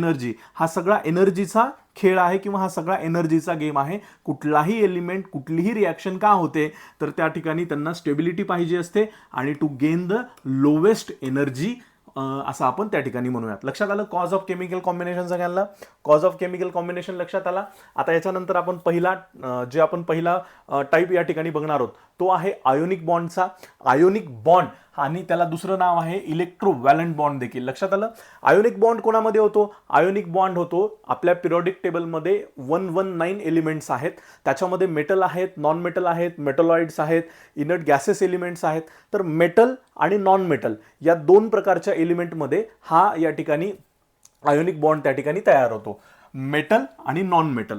Energy, हा सगळा एनर्जीचा खेळ आहे किंवा हा सगळा एनर्जीचा गेम आहे. कुठलाही एलिमेंट, कुठलीही रिॲक्शन का होते, तर त्या ठिकाणी त्यांना स्टेबिलिटी पाहिजे असते आणि to gain the lowest energy असं आपण त्या ठिकाणी म्हणूयात. लक्षात आलं कॉज ऑफ केमिकल कॉम्बिनेशन सगळ्यांना? कॉज ऑफ केमिकल कॉम्बिनेशन लक्षात आला. आता याच्यानंतर आपण पहिला टाईप या ठिकाणी बघणार आहोत तो आहे आयोनिक बॉन्डचा. आयोनिक बॉन्ड आणि त्याला दुसरं नाव आहे इलेक्ट्रोव्हॅलंट बॉन्ड देखील. लक्षात आलं? आयोनिक बॉन्ड कोणामध्ये होतो? आयोनिक बॉन्ड होतो आपल्या पिरियॉडिक टेबलमध्ये 119 एलिमेंट्स आहेत. त्याच्यामध्ये मेटल आहेत, नॉन मेटल आहेत, मेटलॉइड्स आहेत, इनर्ट गॅसेस एलिमेंट्स आहेत. तर मेटल आणि नॉन मेटल या दोन प्रकारच्या एलिमेंटमध्ये हा या ठिकाणी आयोनिक बॉन्ड त्या ठिकाणी तयार होतो. मेटल आणि नॉन मेटल.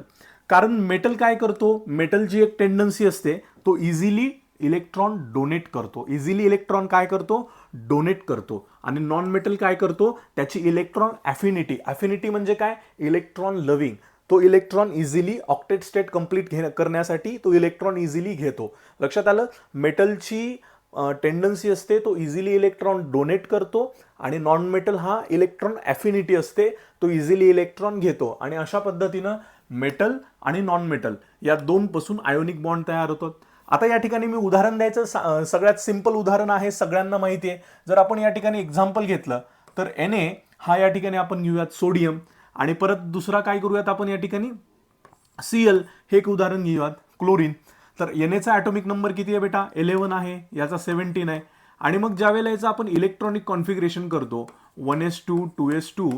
कारण मेटल काय करतो? मेटलची एक टेंडन्सी असते, तो इझिली इलेक्ट्रॉन डोनेट करतो. इझिली इलेक्ट्रॉन काय करतो? डोनेट करतो. आणि नॉन मेटल काय करतो? त्याची इलेक्ट्रॉन ॲफिनिटी. ॲफिनिटी म्हणजे काय? Electron loving. तो electron easily octet state complete करण्यासाठी तो इलेक्ट्रॉन इझिली घेतो. लक्षात आलं? मेटलची टेंडन्सी असते, तो इझिली इलेक्ट्रॉन डोनेट करतो आणि नॉन मेटल हा इलेक्ट्रॉन ॲफिनिटी असते, तो इझिली इलेक्ट्रॉन घेतो. आणि अशा पद्धतीनं मेटल आणि नॉन मेटल या दोन पासून आयोनिक बॉन्ड तयार होतात. आता या ठिकाणी मी उदाहरण द्यायचं, सगळ्यात सिंपल उदाहरण आहे, सगळ्यांना माहिती आहे. जर आपण या ठिकाणी एक्झाम्पल घेतलं तर Na हा या ठिकाणी आपण घेऊयात सोडियम, आणि परत दुसरा काय करूयात आपण या ठिकाणी Cl हे एक उदाहरण घेऊयात क्लोरीन. तर Na ॲटॉमिक नंबर किती आहे बेटा? 11 आहे, याचा 17 आहे. आणि मग ज्यावेळेला याचं आपण इलेक्ट्रॉनिक कॉन्फिगरेशन करतो 1s2 2s2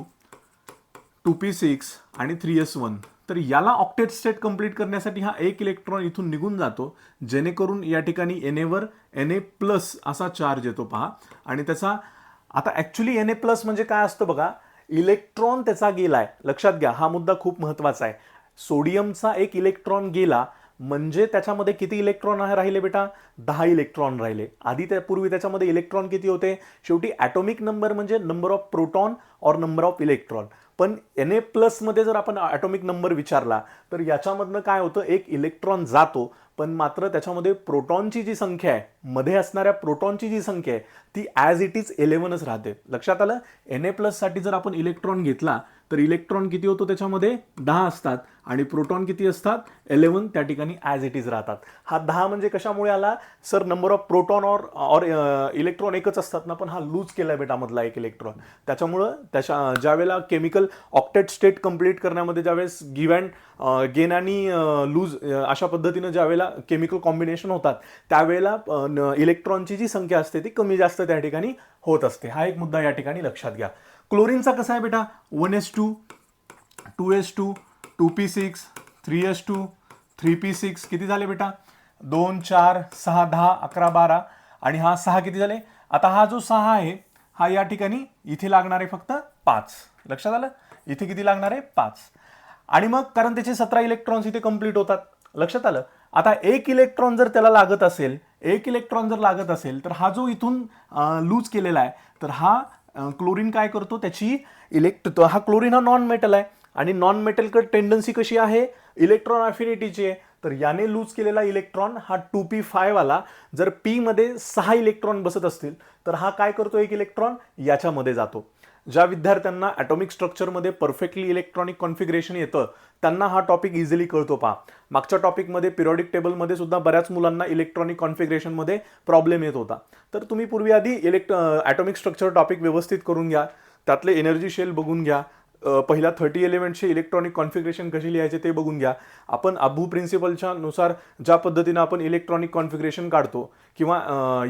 2p6 आणि 3s1, तर याला ऑक्टेट स्टेट कंप्लीट करण्यासाठी हा एक इलेक्ट्रॉन इथून निघून जातो, जेणेकरून या ठिकाणी Na वर Na प्लस असा चार्ज येतो पहा. आणि त्याचा आता ॲक्च्युली Na प्लस म्हणजे काय असतं बघा, इलेक्ट्रॉन त्याचा गेलाय. लक्षात घ्या, हा मुद्दा खूप महत्वाचा आहे. सोडियमचा एक इलेक्ट्रॉन गेला म्हणजे त्याच्यामध्ये किती इलेक्ट्रॉन राहिले बेटा? 10 इलेक्ट्रॉन राहिले. आधी त्यापूर्वी त्याच्यामध्ये इलेक्ट्रॉन किती होते? शेवटी ॲटॉमिक नंबर म्हणजे नंबर ऑफ प्रोटॉन और नंबर ऑफ इलेक्ट्रॉन. पण Na प्लस मध्ये जर आपण ॲटॉमिक नंबर विचारला तर याच्यामधनं काय होतं? एक इलेक्ट्रॉन जातो, पण मात्र त्याच्यामध्ये प्रोटॉनची जी संख्या आहे, मध्ये असणाऱ्या प्रोटॉनची जी संख्या आहे ती ॲज इट इज 11च राहते. लक्षात आलं? Na प्लस साठी जर आपण इलेक्ट्रॉन घेतला तर इलेक्ट्रॉन किती होतो? त्याच्यामध्ये 10 असतात आणि प्रोटॉन किती असतात? 11 त्या ठिकाणी ॲज इट इज राहतात. हा 10 म्हणजे कशामुळे आला? सर नंबर ऑफ प्रोटॉन और इलेक्ट्रॉन एकच असतात ना, पण हा लूज केलाय बेटा मधला एक इलेक्ट्रॉन. त्याच्यामुळं ज्यावेळेला केमिकल ऑक्टेट स्टेट कंप्लीट करण्यामध्ये ज्यावेळेस गिव्ह अँड गेन आणि लूज अशा पद्धतीनं ज्यावेळेला केमिकल कॉम्बिनेशन होतात त्यावेळेला इलेक्ट्रॉनची जी संख्या असते ती कमी जास्त त्या ठिकाणी होत असते. हा एक मुद्दा या ठिकाणी लक्षात घ्या. क्लोरीनचा कसा आहे बेटा? 1s2 2s2 2p6 3s2 3p6 किती झाले बेटा? 2 4 6 10 11 12 आणि हा 6 किती झाले? आता हा जो 6 आहे हा या ठिकाणी इथे लागणार आहे फक्त 5. लक्षात आलं? इथे किती लागणार आहे? 5. आणि मग कारण त्याचे 17 इलेक्ट्रॉन्स इथे कंप्लीट होतात. लक्षात आलं? आता एक इलेक्ट्रॉन जर त्याला लागत असेल, तर हा जो इथून लूज केलेला आहे, तर हा क्लोरीन काय करतो? त्याची हा क्लोरीन हा नॉन मेटल आहे आणि नॉन मेटलकडे टेंडन्सी कशी आहे? इलेक्ट्रॉन अफिनिटीची आहे. तर याने लूज केलेला इलेक्ट्रॉन हा 2p5 आला. जर p मध्ये 6 इलेक्ट्रॉन बसत असतील तर हा काय करतो? एक इलेक्ट्रॉन याच्यामध्ये जातो. ज्या विद्यार्थ्यांना ॲटॉमिक स्ट्रक्चरमध्ये परफेक्टली इलेक्ट्रॉनिक कॉन्फिगरेशन येतं त्यांना हा टॉपिक इझिली कळतो पहा. मागच्या टॉपिकमध्ये पिरियॉडिक टेबलमध्ये सुद्धा बऱ्याच मुलांना इलेक्ट्रॉनिक कॉन्फिगरेशनमध्ये प्रॉब्लेम येत होता. तर तुम्ही पूर्वी आधी ॲटॉमिक स्ट्रक्चर टॉपिक व्यवस्थित करून घ्या, त्यातले एनर्जी शेल बघून घ्या, पहिल्या 30 एलिमेंटचे इलेक्ट्रॉनिक कॉन्फिगरेशन कशी लिहायचे ते बघून घ्या. आपण अबू प्रिन्सिपलच्या नुसार ज्या पद्धतीनं आपण इलेक्ट्रॉनिक कॉन्फिगरेशन काढतो किंवा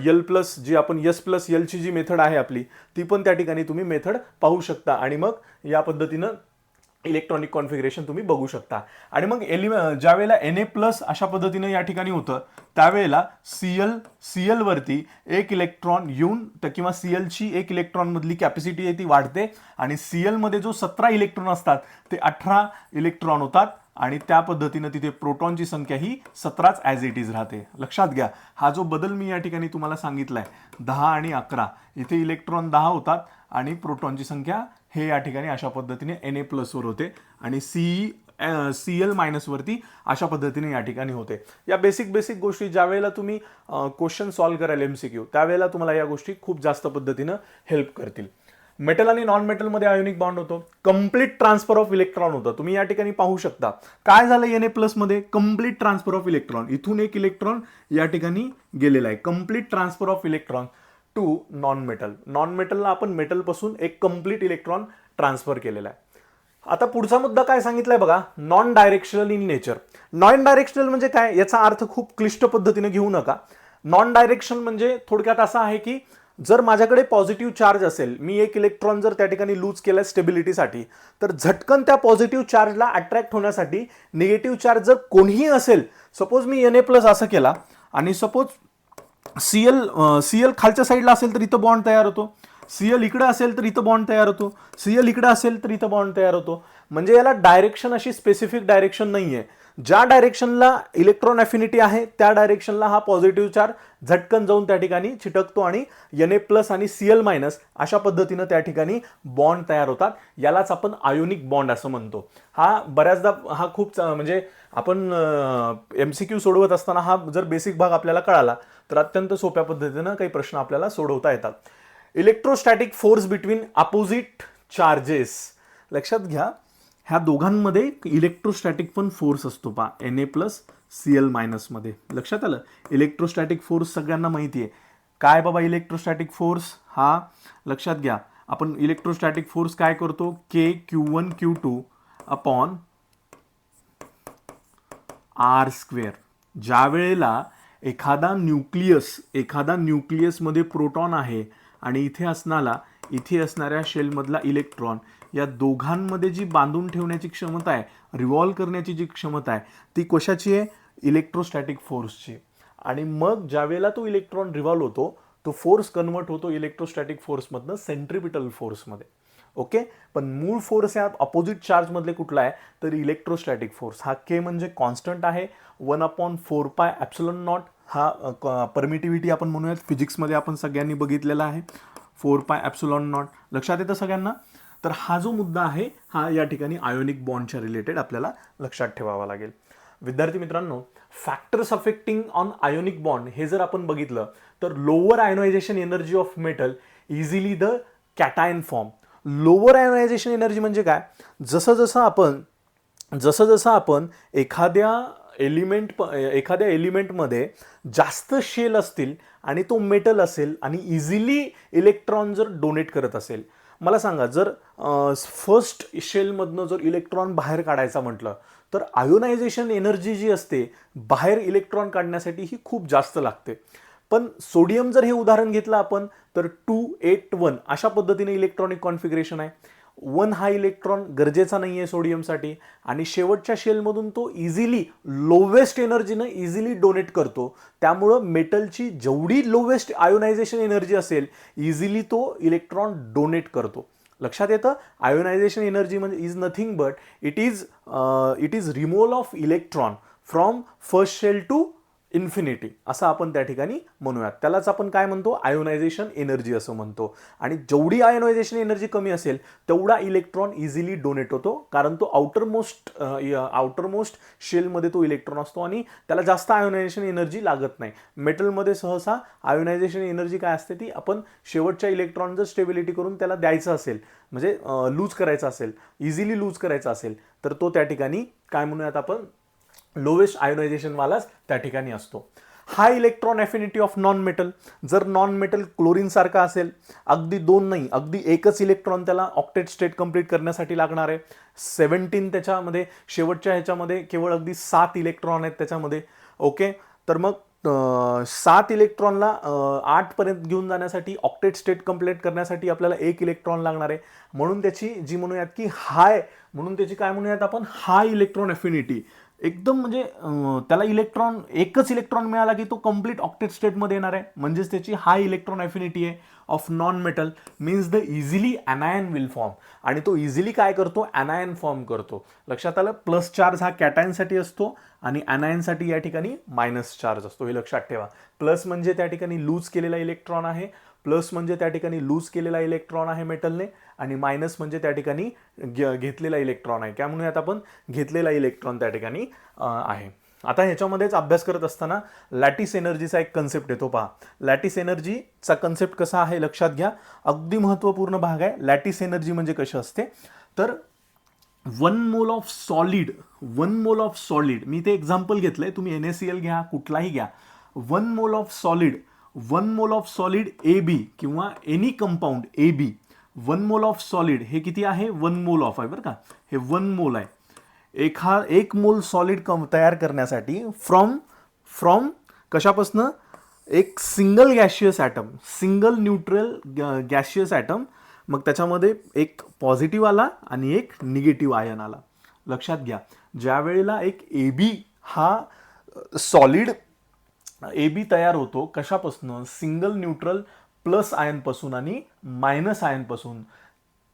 यल प्लस जी आपण एस प्लस एलची जी मेथड आहे आपली ती पण त्या ठिकाणी तुम्ही मेथड पाहू शकता आणि मग या पद्धतीनं इलेक्ट्रॉनिक कॉन्फिगरेशन तुम्ही बघू शकता. आणि मग ज्यावेळेला Na प्लस अशा पद्धतीनं या ठिकाणी होतं त्यावेळेला Cl वरती एक इलेक्ट्रॉन येऊन किंवा Clची एक इलेक्ट्रॉन मधली कॅपॅसिटी आहे ती वाढते आणि Cl मध्ये जो 17 इलेक्ट्रॉन असतात ते 18 इलेक्ट्रॉन होतात आणि त्या पद्धतीनं तिथे प्रोटॉनची संख्या ही 17च ॲज इट इज राहते. लक्षात घ्या, हा जो बदल मी या ठिकाणी तुम्हाला सांगितलाय 10 आणि 11, इथे इलेक्ट्रॉन 10 होतात आणि प्रोटॉनची संख्या हे या ठिकाणी अशा पद्धतीने Na प्लस वर होते आणि Cl मायनस वरती अशा पद्धतीने या ठिकाणी होते. या बेसिक गोष्टी ज्या वेळेला तुम्ही क्वेश्चन सॉल्व्ह कराल MCQ त्यावेळेला तुम्हाला या गोष्टी खूप जास्त पद्धतीनं हेल्प करतील. मेटल आणि नॉन मेटलमध्ये आयोनिक बॉन्ड होतो, कम्प्लीट ट्रान्सफर ऑफ इलेक्ट्रॉन होतं. तुम्ही या ठिकाणी पाहू शकता काय झालं Na+ मध्ये, कम्प्लीट ट्रान्सफर ऑफ इलेक्ट्रॉन. इथून एक इलेक्ट्रॉन या ठिकाणी गेलेला आहे, complete transfer of electron to non metal. Non मेटलला आपण मेटलपासून एक कम्प्लीट इलेक्ट्रॉन ट्रान्सफर केलेला आहे. आता पुढचा मुद्दा काय सांगितलाय बघा, non directional in nature. Non directional म्हणजे काय, याचा अर्थ खूप क्लिष्ट पद्धतीने घेऊ नका. नॉन डायरेक्शन म्हणजे थोडक्यात असा आहे की जर माझ्याकडे पॉझिटिव्ह चार्ज असेल, मी एक इलेक्ट्रॉन जर त्या ठिकाणी लूज केला स्टेबिलिटीसाठी, तर झटकन त्या पॉझिटिव्ह चार्जला अट्रॅक्ट होण्यासाठी निगेटिव्ह चार्ज जर कोणीही असेल, सपोज मी Na+ असं केला आणि सपोज Cl खालच्या साईडला असेल तर इथं बॉन्ड तयार होतो, Cl इकडे असेल तर इथं बॉन्ड तयार होतो, Cl इकडे असेल तर इथं बॉन्ड तयार होतो. म्हणजे याला डायरेक्शन अशी स्पेसिफिक डायरेक्शन नाहीये. ज्या डायरेक्शनला इलेक्ट्रॉन अफिनिटी आहे त्या डायरेक्शनला हा पॉझिटिव्ह चार्ज झटकन जाऊन त्या ठिकाणी चिटकतो आणि Na+ आणि Cl- अशा पद्धतीनं त्या ठिकाणी बॉन्ड तयार होतात. यालाच आपण आयोनिक बॉन्ड असं म्हणतो. हा बऱ्याचदा हा खूप म्हणजे आपण MCQ सोडवत असताना हा जर बेसिक भाग आपल्याला कळाला तर अत्यंत सोप्या पद्धतीनं काही प्रश्न आपल्याला सोडवता येतात. Electrostatic force between opposite charges. लक्षात घ्या, ह्या दोघांमध्ये इलेक्ट्रोस्टॅटिक पण फोर्स असतो पा Na+ Cl- मध्ये. लक्षात आलं, इलेक्ट्रोस्टॅटिक फोर्स सगळ्यांना माहिती आहे. काय बाबा इलेक्ट्रोस्टॅटिक फोर्स, हा लक्षात घ्या, आपण इलेक्ट्रोस्टॅटिक फोर्स काय करतो, K(Q1-Q2) अपॉन R². ज्या वेळेला एखादा न्यूक्लियसमध्ये प्रोटॉन आहे आणि इथे असणाऱ्या शेलमधला इलेक्ट्रॉन, या दोघांमध्ये जी बांधून ठेवण्याची क्षमता आहे, रिव्हॉल्व करण्याची जी क्षमता आहे, ती कशाची आहे, इलेक्ट्रोस्टॅटिक फोर्सची. आणि मग ज्या वेळेला तो इलेक्ट्रॉन रिव्हॉल्व होतो, तो फोर्स कन्वर्ट होतो इलेक्ट्रोस्टॅटिक फोर्समधनं सेंट्रिपिटल फोर्समध्ये. ओके, पण मूळ फोर्स या अपोजिट चार्ज मधले कुठला आहे, तर इलेक्ट्रोस्टॅटिक फोर्स. हा K म्हणजे कॉन्स्टंट आहे, 1/4πε0. हा परमिटिव्हिटी आपण म्हणूयात, फिजिक्समध्ये आपण सगळ्यांनी बघितलेला आहे, 4πε0. लक्षात येतं सगळ्यांना. तर हा जो मुद्दा आहे हा या ठिकाणी आयोनिक बॉन्डच्या रिलेटेड आपल्याला लक्षात ठेवावा लागेल. विद्यार्थी मित्रांनो, factors affecting on ionic bond हे जर आपण बघितलं तर lower ionization energy of metal easily the cation form. Lower ionization energy म्हणजे काय, जसं जसं आपण एखाद्या एलिमेंटमध्ये जास्त शेल असतील आणि तो मेटल असेल आणि इझिली इलेक्ट्रॉन जर डोनेट करत असेल. मला सांगा, जर फर्स्ट शेलमधनं जर इलेक्ट्रॉन बाहेर काढायचा म्हटलं तर आयोनायझेशन एनर्जी जी असते बाहेर इलेक्ट्रॉन काढण्यासाठी ही खूप जास्त लागते. पण सोडियम जर हे उदाहरण घेतलं आपण तर 281 अशा पद्धतीने इलेक्ट्रॉनिक कॉन्फिगरेशन आहे. 1 हा इलेक्ट्रॉन गरजेचा नाही आहे सोडियमसाठी आणि शेवटच्या शेलमधून तो इझिली लोवेस्ट एनर्जीनं इझिली डोनेट करतो. त्यामुळं मेटलची जेवढी लोवेस्ट आयोनायझेशन एनर्जी असेल इझिली तो इलेक्ट्रॉन डोनेट करतो. लक्षात येतं, आयोनायझेशन एनर्जी म्हणजे is nothing but it is removal of electron from first shell to infinity असं आपण त्या ठिकाणी म्हणूयात. त्यालाच आपण काय म्हणतो, आयोनायझेशन एनर्जी असं म्हणतो. आणि जेवढी आयोनायझेशन एनर्जी कमी असेल तेवढा इलेक्ट्रॉन इझिली डोनेट होतो, कारण तो आउटरमोस्ट शेलमध्ये तो इलेक्ट्रॉन असतो आणि त्याला जास्त आयोनायझेशन एनर्जी लागत नाही. मेटलमध्ये सहसा आयोनायझेशन एनर्जी काय असते, ती आपण शेवटच्या इलेक्ट्रॉन जर स्टेबिलिटी करून त्याला द्यायचं असेल, म्हणजे लूज करायचं असेल, इझिली लूज करायचा असेल, तर तो त्या ठिकाणी काय म्हणूयात आपण, लोवेस्ट आयोनायझेशन वालाच त्या ठिकाणी असतो. High electron affinity of non metal. जर नॉन मेटल क्लोरीन सारखा असेल, अगदी 2 नाही, अगदी एकच इलेक्ट्रॉन त्याला ऑक्टेट स्टेट कंप्लीट करण्यासाठी लागणार आहे. 17 त्याच्यामध्ये, शेवटच्या ह्याच्यामध्ये केवळ अगदी 7 इलेक्ट्रॉन आहेत त्याच्यामध्ये. ओके, तर मग 7 इलेक्ट्रॉनला 8 पर्यंत घेऊन जाण्यासाठी, ऑक्टेट स्टेट कंप्लीट करण्यासाठी आपल्याला 1 इलेक्ट्रॉन लागणार आहे. म्हणून त्याची जी म्हणूयात की म्हणून त्याची काय म्हणूयात आपण, हाय इलेक्ट्रॉन अफिनिटी. एकदम म्हणजे त्याला एकच इलेक्ट्रॉन मिळाला की तो कंप्लीट ऑक्टेट स्टेटमध्ये येणार आहे, म्हणजेच त्याची हाय इलेक्ट्रॉन अफिनिटी आहे of non metal. Means the easily अनायन will form. आणि तो इझिली काय करतो, अनायन फॉर्म करतो. लक्षात आलं, प्लस चार्ज हा कॅटायनसाठी असतो आणि अनायनसाठी या ठिकाणी मायनस चार्ज असतो, हे लक्षात ठेवा. प्लस म्हणजे त्या ठिकाणी लूज केलेला इलेक्ट्रॉन आहे, मेटलने, आणि मायनस म्हणजे त्या ठिकाणी घेतलेला इलेक्ट्रॉन आहे. काय म्हणूयात आपण, घेतलेला इलेक्ट्रॉन त्या ठिकाणी आहे. आता ह्याच्यामध्येच अभ्यास करत असताना लॅटिस एनर्जीचा एक कन्सेप्ट येतो पहा. लॅटिस एनर्जीचा कन्सेप्ट कसा आहे लक्षात घ्या, अगदी महत्त्वपूर्ण भाग आहे. लॅटिस एनर्जी म्हणजे कशी असते तर 1 मोल ऑफ सॉलिड, मी ते एक्झाम्पल घेतलंय, तुम्ही NaCl घ्या, कुठलाही घ्या. 1 मोल ऑफ सॉलिड AB किंवा any compound AB, 1 mole of solid हे किती आहे, 1 मोल ऑफ आहे बरं का, हे 1 मोल आहे. एक मोल सॉलिड तयार करण्यासाठी फ्रॉम कशापासनं, एक single gaseous atom, single neutral gaseous atom, मग त्याच्यामध्ये एक पॉझिटिव्ह आला आणि एक निगेटिव्ह आयन आला. लक्षात घ्या, ज्या वेळेला एक AB हा सॉलिड AB तयार होतो कशापासून, सिंगल न्यूट्रल प्लस आयनपासून आणि मायनस आयनपासून,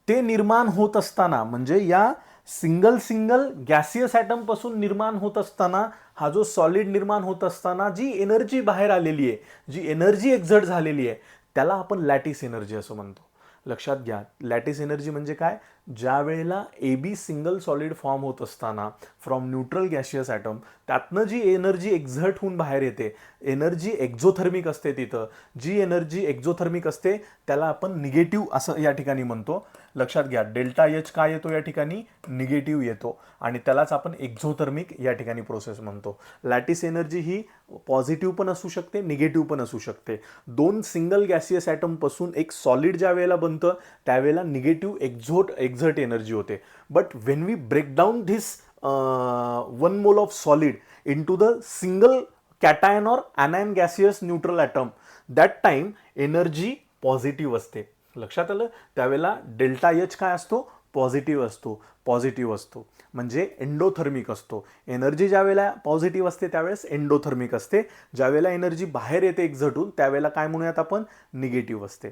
ते निर्माण होत असताना, म्हणजे या सिंगल गॅसियस ॲटम पासून निर्माण होत असताना, हा जो सॉलिड निर्माण होत असताना जी एनर्जी बाहेर आलेली आहे, जी एनर्जी एक्झर्ट झालेली आहे, त्याला आपण लॅटिस एनर्जी असं म्हणतो. लक्षात घ्या, लॅटिस एनर्जी म्हणजे काय, ज्या वेळेला AB सिंगल सॉलिड फॉर्म होत असताना फ्रॉम न्यूट्रल गॅशियस ॲटम, त्यातनं जी एनर्जी एक्झर्ट होऊन बाहेर येते, एनर्जी एक्झोथर्मिक असते, तिथं जी एनर्जी एक्झोथर्मिक असते त्याला आपण निगेटिव्ह असं या ठिकाणी म्हणतो. लक्षात घ्या, डेल्टा एच काय येतो या ठिकाणी, निगेटिव्ह येतो, आणि त्यालाच आपण एक्झोथर्मिक या ठिकाणी प्रोसेस म्हणतो. लॅटिस एनर्जी ही पॉझिटिव्ह पण असू शकते, निगेटिव्ह पण असू शकते. दोन सिंगल गॅसियस ॲटम पासून एक सॉलिड ज्या वेळेला बनतं त्यावेळेला निगेटिव्ह एक्झर्ट एनर्जी होते. But when we break down this 1 mole of solid into the single cation or anion gaseous neutral atom, that time energy positive असते. लक्षात आलं, त्यावेळेला डेल्टा एच काय असतो, पॉझिटिव्ह असतो, म्हणजे एंडोथर्मिक असतो. एनर्जी ज्या वेळेला पॉझिटिव्ह असते त्यावेळेस एंडोथर्मिक असते, ज्या वेळेला एनर्जी बाहेर येते एक्झर्टून त्यावेळेला काय म्हणूयात आपण, निगेटिव्ह असते.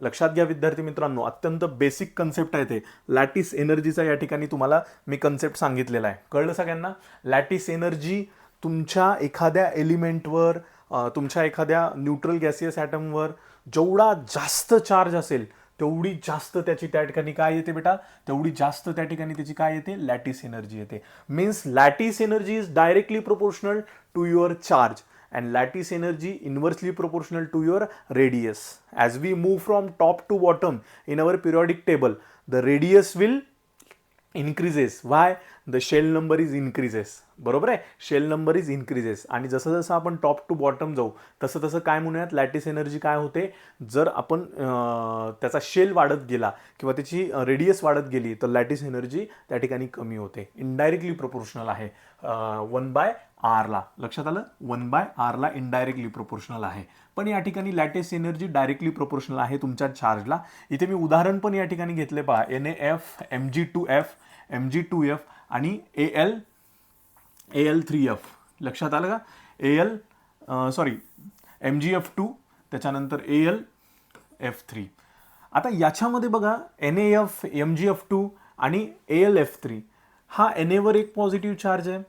लक्षात घ्या विद्यार्थी मित्रांनो, अत्यंत बेसिक कन्सेप्ट आहे ते. लॅटिस एनर्जीचा या ठिकाणी तुम्हाला मी कन्सेप्ट सांगितलेला आहे. कळलं सगळ्यांना. लॅटिस एनर्जी तुमच्या एखाद्या एलिमेंटवर, तुमच्या एखाद्या न्यूट्रल गॅसियस ॲटमवर जेवढा जास्त चार्ज असेल तेवढी जास्त त्याची त्या ठिकाणी काय येते बेटा, तेवढी जास्त त्या ठिकाणी त्याची काय येते, लॅटिस एनर्जी येते. Means lattice energy is directly proportional to your charge and lattice energy inversely proportional to your radius. As we move from top to bottom in our periodic table, the radius will increases. Why? The shell number is increases. बरोबर आहे, shell number is increases. आणि जसं जसं आपण top to bottom जाऊ तसं तसं काय म्हणूयात, लॅटिस एनर्जी काय होते, जर आपण त्याचा शेल वाढत गेला किंवा त्याची रेडियस वाढत गेली तर लॅटिस एनर्जी त्या ठिकाणी कमी होते. इनडायरेक्टली प्रोपोर्शनल आहे 1/r ला. लक्षात आलं, 1/r ला इनडायरेक्टली प्रोपोर्शनल आहे. पण या ठिकाणी लॅटिस एनर्जी डायरेक्टली प्रोपोर्शनल आहे तुमच्या चार्जला. इथे मी उदाहरण पण या ठिकाणी घेतले पहा, NaF, Mg2f, Mg2f आणि Al3f. लक्षात आलं का, MgF2 त्याच्यानंतर AlF3. आता याच्यामध्ये बघा NaF, MgF2 आणि AlF3, हा Na वर एक पॉझिटिव्ह चार्ज आहे,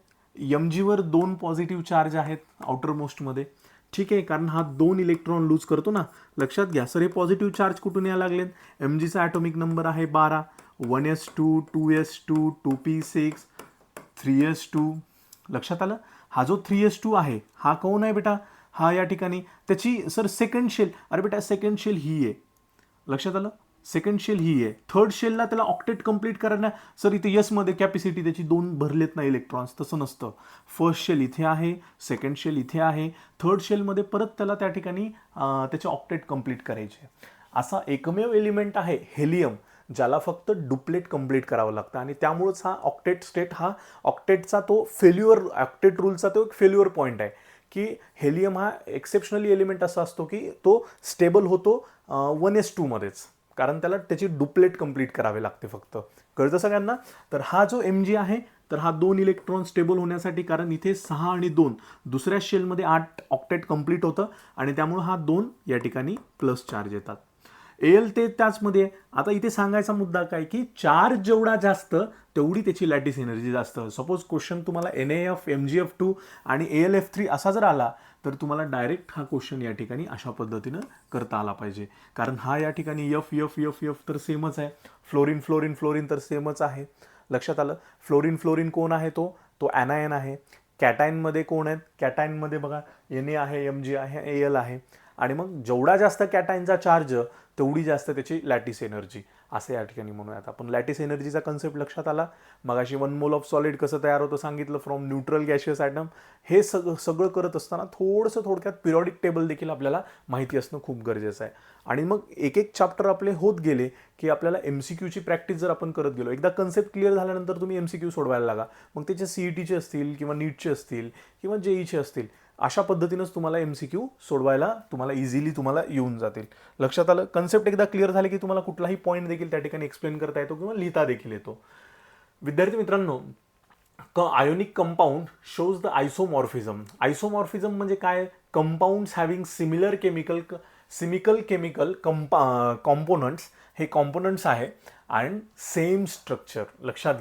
Mg वर 2 पॉझिटिव्ह चार्ज आहेत आउटर मोस्टमध्ये. ठीक आहे, कारण हा 2 इलेक्ट्रॉन लूज करतो ना. लक्षात घ्या सर, हे पॉझिटिव्ह चार्ज कुठून यायला लागलेत, Mgचा ॲटॉमिक नंबर आहे 12, 1s2, 2s2, 2p6, 3s2. लक्षात आलं, हा जो 3s2 आहे हा कोण आहे बेटा, हा या ठिकाणी त्याची सर सेकंड शेल, अरे बेटा सेकंड शेल ही आहे. लक्षात आलं, सेकंड शेल ही आहे. थर्ड शेलला त्याला ऑक्टेट कंप्लीट करायला, सर इथे यसमध्ये कॅपॅसिटी त्याची 2 भरलेत ना इलेक्ट्रॉन्स, तसं नसतं. फर्स्ट शेल इथे आहे, सेकंड शेल इथे आहे, थर्ड शेलमध्ये परत त्याला त्या ठिकाणी त्याचे ऑक्टेट कंप्लीट करायचे. असा एकमेव एलिमेंट आहे हेलियम, ज्याला फक्त डुप्लेट कंप्लीट करावं लागतं. आणि त्यामुळेच हा ऑक्टेट स्टेट, हा ऑक्टेटचा तो फेल्युअर, ऑक्टेट रूलचा तो एक फेल्युअर पॉईंट आहे की हेलियम हा एक्सेप्शनली एलिमेंट असा असतो की तो स्टेबल होतो 1s2 मध्येच, कारण त्याला त्याची डुप्लेट कंप्लीट करावे लागते फक्त. कळतं सगळ्यांना. तर हा जो Mg आहे, तर हा 2 इलेक्ट्रॉन स्टेबल होण्यासाठी, कारण इथे 6 आणि 2 दुसऱ्या शेलमध्ये 8 ऑक्टेट कंप्लीट होतं आणि त्यामुळे हा 2 या ठिकाणी प्लस चार्ज येतात. Al ते त्याचमध्ये. आता इथे सांगायचा मुद्दा काय की चार्ज जेवढा जास्त तेवढी त्याची लॅटिस एनर्जी जास्त. सपोज क्वेश्चन तुम्हाला NaF, MgF2 आणि AlF3 असा जर आला तर तुम्हाला डायरेक्ट हा क्वेश्चन या ठिकाणी अशा पद्धतीनं करता आला पाहिजे, कारण हा या ठिकाणी F तर सेमच आहे, फ्लोरीन तर सेमच आहे. लक्षात आलं, फ्लोरीन कोण आहे, तो ॲनायन आहे. कॅटायनमध्ये कोण आहेत, कॅटायनमध्ये बघा Na आहे, Mg आहे, Al आहे, आणि मग जेवढा जास्त कॅटायनचा चार्ज तेवढी जास्त त्याची लॅटिस एनर्जी, असं या ठिकाणी म्हणूयात आपण. लॅटिस एनर्जीचा कन्सेप्ट लक्षात आला. मगाशी 1 मोल ऑफ सॉलिड कसं तयार होतं सांगितलं, फ्रॉम न्यूट्रल गॅशियस ॲटम. हे सगळं करत असताना थोडंसं थोडक्यात पिरियॉडिक टेबल देखील आपल्याला माहिती असणं खूप गरजेचं आहे. आणि मग एक एक चॅप्टर आपले होत गेले की आपल्याला MCQची प्रॅक्टिस जर आपण करत गेलो, एकदा कन्सेप्ट क्लिअर झाल्यानंतर तुम्ही MCQ सोडवायला लागा. मग त्याचे CETचे असतील किंवा नीटचे असतील किंवा JEEचे असतील, अशा पद्धतीनंच तुम्हाला MCQ सोडवायला तुम्हाला इझिली तुम्हाला येऊन जातील. लक्षात आलं. कन्सेप्ट एकदा क्लिअर झाले की तुम्हाला कुठलाही पॉईंट देखील त्या ठिकाणी एक्सप्लेन करता येतो किंवा लिहिता देखील येतो. विद्यार्थी मित्रांनो, आयोनिक कंपाऊंड शोज द आयसोमॉर्फिझम. आयसोमॉर्फिझम म्हणजे काय? Compounds having similar chemical components, हे कॉम्पोनंट्स आहे अँड सेम स्ट्रक्चर. लक्षात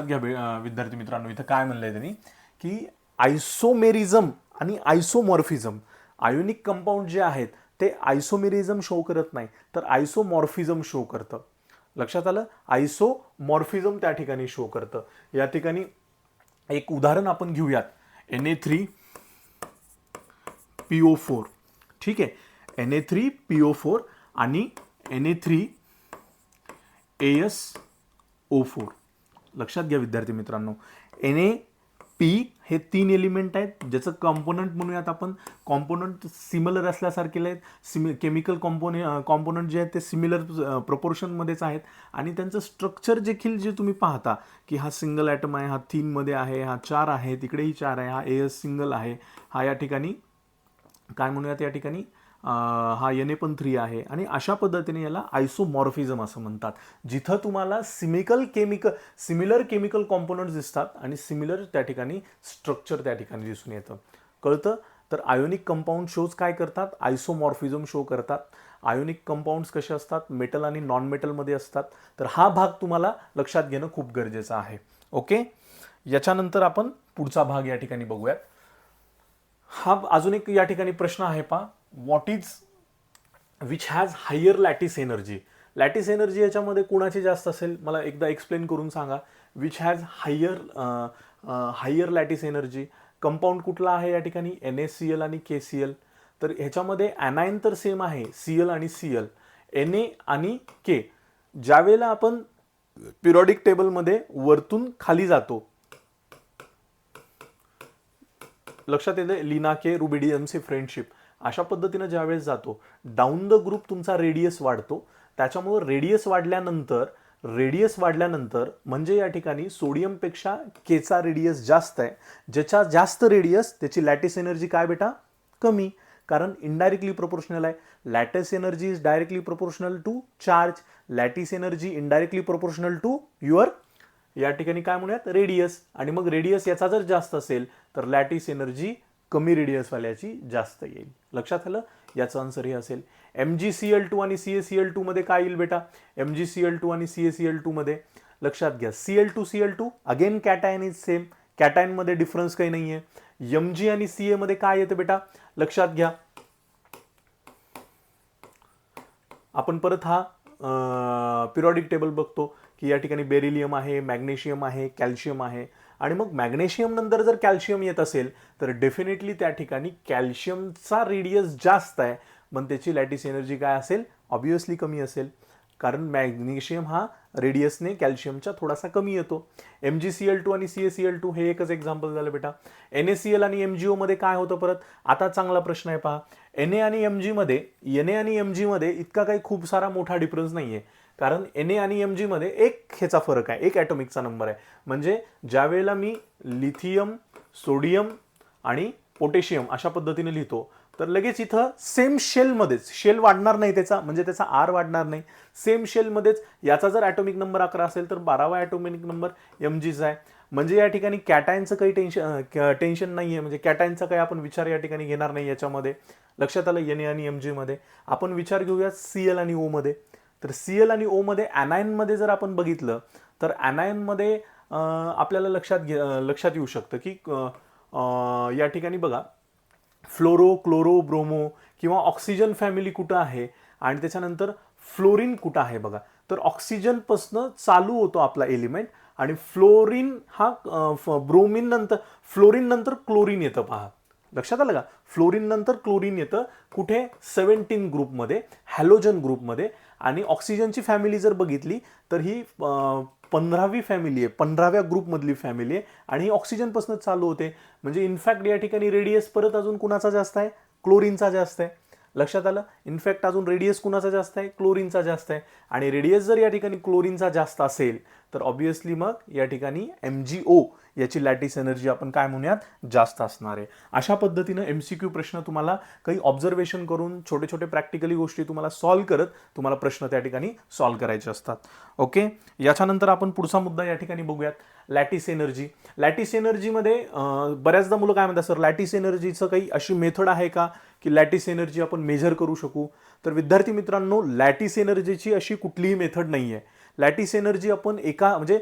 घ्या विद्यार्थी मित्रांनो, इथं काय म्हणलंय त्यांनी की आयसोमेरिझम आणि आयसोमॉर्फिझम, आयोनिक कंपाऊंड जे आहेत ते आयसोमेरिझम शो करत नाही तर आयसोमॉर्फिझम शो करतं. लक्षात आलं. आयसोमॉर्फिझम त्या ठिकाणी शो करतं. या ठिकाणी एक उदाहरण आपण घेऊयात. Na3PO4. ठीक आहे, Na3PO4 आणि Na3AsO4. लक्षात घ्या विद्यार्थी मित्रांनो, Na हे 3 एलिमेंट आहेत ज्याचं कॉम्पोनंट म्हणूयात आपण. कॉम्पोनंट सिमिलर असल्यासारखे आहेत. केमिकल कॉम्पोनंट जे आहेत ते सिमिलर प्रपोर्शनमध्येच आहेत आणि त्यांचं स्ट्रक्चर देखील जे तुम्ही पाहता की हा सिंगल ॲटम आहे, हा 3 मध्ये आहे, हा 4 आहे, तिकडेही 4 आहे, हा AS सिंगल आहे, हा या ठिकाणी काय म्हणूयात या ठिकाणी हा Na पण 3 आहे, आणि अशा पद्धतीने याला आयसोमॉर्फिझम असं म्हणतात. जिथं तुम्हाला सिमिलर केमिकल कॉम्पोनंट्स दिसतात आणि सिमिलर त्या ठिकाणी स्ट्रक्चर त्या ठिकाणी दिसून येतं. कळतं. तर आयोनिक कंपाऊंड शोज काय करतात? आयसोमॉर्फिझम शो करतात. आयोनिक कंपाऊंड्स कसे असतात? मेटल आणि नॉन मेटलमध्ये असतात. तर हा भाग तुम्हाला लक्षात घेणं खूप गरजेचं आहे. ओके, याच्यानंतर आपण पुढचा भाग या ठिकाणी बघूयात. हा अजून एक या ठिकाणी प्रश्न आहे पहा, what is which has higher lattice energy. Lattice energy याच्यामध्ये कुणाची जास्त असेल मला एकदा एक्सप्लेन करून सांगा. Which has higher lattice energy. Compound कुठला आहे या ठिकाणी? NaCl आणि KCl. तर ह्याच्यामध्ये ॲनायन तर सेम आहे, Cl आणि Cl, Na आणि K. ज्यावेळेला आपण पिरियॉडिक टेबलमध्ये वरतून खाली जातो, लक्षात येते लीना के रुबिडियमची फ्रेंडशिप, अशा पद्धतीनं ज्यावेळेस जातो डाऊन द ग्रुप तुमचा रेडियस वाढतो. त्याच्यामुळे रेडियस वाढल्यानंतर म्हणजे या ठिकाणी सोडियमपेक्षा केचा रेडियस जास्त आहे. ज्याच्या जास्त रेडियस त्याची लॅटिस एनर्जी काय बेटा? कमी, कारण इनडायरेक्टली प्रोपोर्शनल आहे. Lattice energy is directly proportional to charge. Lattice energy indirectly proportional to your या ठिकाणी काय म्हणूयात? रेडियस. आणि मग रेडियस याचा जर जास्त असेल तर लॅटिस एनर्जी कमी रेडियसवाल्याची जास्त येईल. लक्षात आलं. याचं आन्सर हे असेल. MgCl2 आणि CaCl2 मध्ये काय येईल बेटा? MgCl2 आणि CaCl2 मध्ये लक्षात घ्या, Cl2 again cation is same, cation मध्ये डिफरन्स काही नाहीये. Mg आणि Ca मध्ये काय येतं बेटा? लक्षात घ्या, आपण परत हा पिरियॉडिक टेबल बघतो की या ठिकाणी बेरिलियम आहे, मॅग्नेशियम आहे, कॅल्शियम आहे, आणि मग मॅग्नेशियम नंतर जर कॅल्शियम येत असेल तर डेफिनेटली त्या ठिकाणी कॅल्शियमचा रेडियस जास्त आहे, मग त्याची लॅटिस एनर्जी काय असेल? ऑब्वियसली कमी असेल, कारण मॅग्नेशियम हा रेडियसने कॅल्शियमच्या थोडासा कमी येतो. MgCl2 आणि CaCl2 हे एकच एक्झाम्पल झालं बेटा. NaCl आणि MgO मध्ये काय होतं परत? आता चांगला प्रश्न आहे पहा. Na आणि Mg मध्ये इतका काही खूप सारा मोठा डिफरन्स नाहीये, कारण Na आणि Mg मध्ये एक ह्याचा फरक आहे, एक ॲटॉमिकचा नंबर आहे. म्हणजे ज्या वेळेला मी लिथियम, सोडियम आणि पोटॅशियम अशा पद्धतीने लिहितो तर लगेच इथं सेम शेलमध्येच, शेल वाढणार नाही त्याचा, म्हणजे त्याचा R वाढणार नाही, सेम शेलमध्येच याचा जर ॲटॉमिक नंबर 11 असेल तर 12वा ॲटॉमिक नंबर Mgचा आहे. म्हणजे या ठिकाणी कॅटायनचं काही टेन्शन नाही आहे, म्हणजे कॅटायनचा काही आपण विचार या ठिकाणी घेणार नाही याच्यामध्ये. लक्षात आलं. Na आणि Mg मध्ये आपण विचार घेऊया Cl आणि O मध्ये. तर Cl आणि O मध्ये ॲनायनमध्ये जर आपण बघितलं तर ॲनायनमध्ये आपल्याला लक्षात येऊ शकतं की या ठिकाणी बघा फ्लोरो, क्लोरो, ब्रोमो किंवा ऑक्सिजन फॅमिली कुठं आहे आणि त्याच्यानंतर फ्लोरीन कुठं आहे बघा. तर ऑक्सिजनपासून चालू होतो आपला एलिमेंट आणि फ्लोरीन हा ब्रोमिन नंतर फ्लोरीन नंतर क्लोरीन येतं पहा. लक्षात आलं का? फ्लोरीन नंतर क्लोरीन येतं कुठे? 17 ग्रुपमध्ये, हॅलोजन ग्रुपमध्ये. आणि ऑक्सिजनची फॅमिली जर बघितली तर ही 15वी फॅमिली आहे, 15व्या ग्रुपमधली फॅमिली आहे आणि ही ऑक्सिजनपासूनच चालू होते. म्हणजे इनफॅक्ट या ठिकाणी रेडियस परत अजून कुणाचा जास्त आहे? क्लोरीनचा जास्त आहे. लक्षात आलं? इनफॅक्ट अजून रेडियस कुणाचा जास्त आहे? क्लोरीनचा जास्त आहे. आणि रेडियस जर या ठिकाणी क्लोरीनचा जास्त असेल तर ऑब्व्हियसली मग या ठिकाणी MgO याची लॅटिस एनर्जी आपण काय म्हणूयात? जास्त असणार आहे. अशा पद्धतीनं MCQ प्रश्न तुम्हाला काही ऑब्झर्वेशन करून छोटे छोटे प्रॅक्टिकली गोष्टी तुम्हाला सॉल्व्ह करत तुम्हाला प्रश्न त्या ठिकाणी सॉल्व्ह करायचे असतात. ओके, याच्यानंतर आपण पुढचा मुद्दा या ठिकाणी बघूयात, लॅटिस एनर्जी. लॅटिस एनर्जीमध्ये बऱ्याचदा मुलं काय म्हणतात, सर लॅटिस एनर्जीचं काही अशी मेथड आहे का की लॅटिस एनर्जी आपण मेजर करू शकू? तर विद्यार्थी मित्रांनो, लॅटिस एनर्जीची अशी कुठलीही मेथड नाही आहे. लॅटिस एनर्जी आपण एका म्हणजे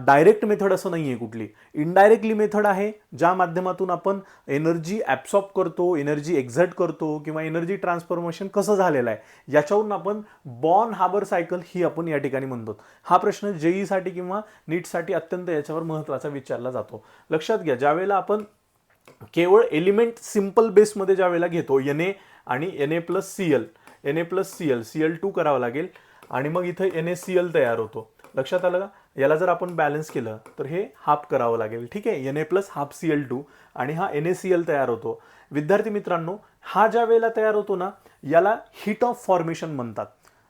डायरेक्ट मेथड असं नाही आहे कुठली, इनडायरेक्टली मेथड आहे ज्या माध्यमातून आपण एनर्जी ॲब्सॉर्ब करतो, एनर्जी एक्झर्ट करतो किंवा एनर्जी ट्रान्सफॉर्मेशन कसं झालेलं आहे याच्यावरून आपण बॉर्न हार्बर सायकल ही आपण या ठिकाणी म्हणतो. हा प्रश्न JEE किंवा नीटसाठी अत्यंत याच्यावर महत्त्वाचा विचारला जातो. लक्षात घ्या, ज्यावेळेला आपण केवळ एलिमेंट सिंपल बेसमध्ये ज्यावेळेला घेतो Na आणि Na+Cl, Na+Cl, Cl2 करावं लागेल आणि मग इथं NaCl तयार होतो. लक्षात आलं का? याला जर आपण बॅलन्स केलं तर हे हाफ करावं लागेल. ठीक आहे, Na+12Cl2 आणि हा NaCl तयार होतो. विद्यार्थी मित्रांनो, हा ज्या वेळेला तयार होतो ना याला हीट ऑफ फॉर्मेशन म्हणतात.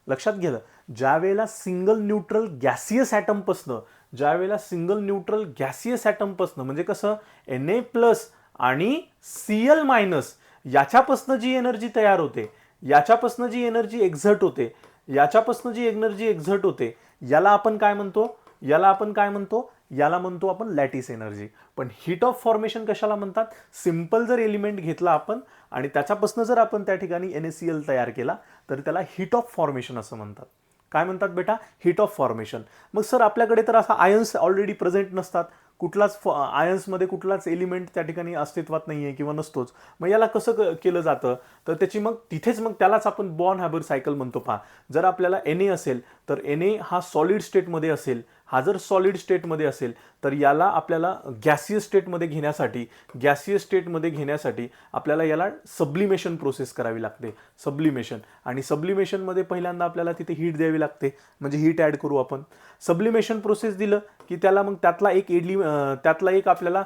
लक्षात घ्या, ज्या वेळेला सिंगल न्यूट्रल गॅसियस ॲटमपासनं म्हणजे कसं Na+ आणि Cl- याच्यापासनं जी एनर्जी तयार होते, याच्यापासनं जी एनर्जी एक्झर्ट होते, याला आपण काय म्हणतो? याला म्हणतो आपण लॅटिस एनर्जी. पण हीट ऑफ फॉर्मेशन कशाला म्हणतात? सिंपल जर एलिमेंट घेतला आपण आणि त्याच्यापासून जर आपण त्या ठिकाणी NaCl तयार केला तर त्याला हीट ऑफ फॉर्मेशन असं म्हणतात. काय म्हणतात बेटा? Heat of formation. मग सर आपल्याकडे तर असा आयन्स ऑलरेडी प्रेझेंट नसतात, कुठलाच आयन्समध्ये कुठलाच एलिमेंट त्या ठिकाणी अस्तित्वात नाही आहे किंवा नसतोच. मग याला कसं केलं जातं? तर त्याची मग त्यालाच आपण बॉर्न हार्बर सायकल म्हणतो. पहा, जर आपल्याला Na असेल तर Na हा सॉलिड स्टेटमध्ये असेल, हा जर सॉलिड स्टेटमध्ये असेल तर याला आपल्याला गॅसियस स्टेटमध्ये घेण्यासाठी आपल्याला याला सब्लिमेशन प्रोसेस करावी लागते. आणि सब्लिमेशनमध्ये पहिल्यांदा आपल्याला तिथे हीट द्यावी लागते, म्हणजे हीट ॲड करू आपण. सब्लिमेशन प्रोसेस दिलं की त्याला मग त्यातला एक आपल्याला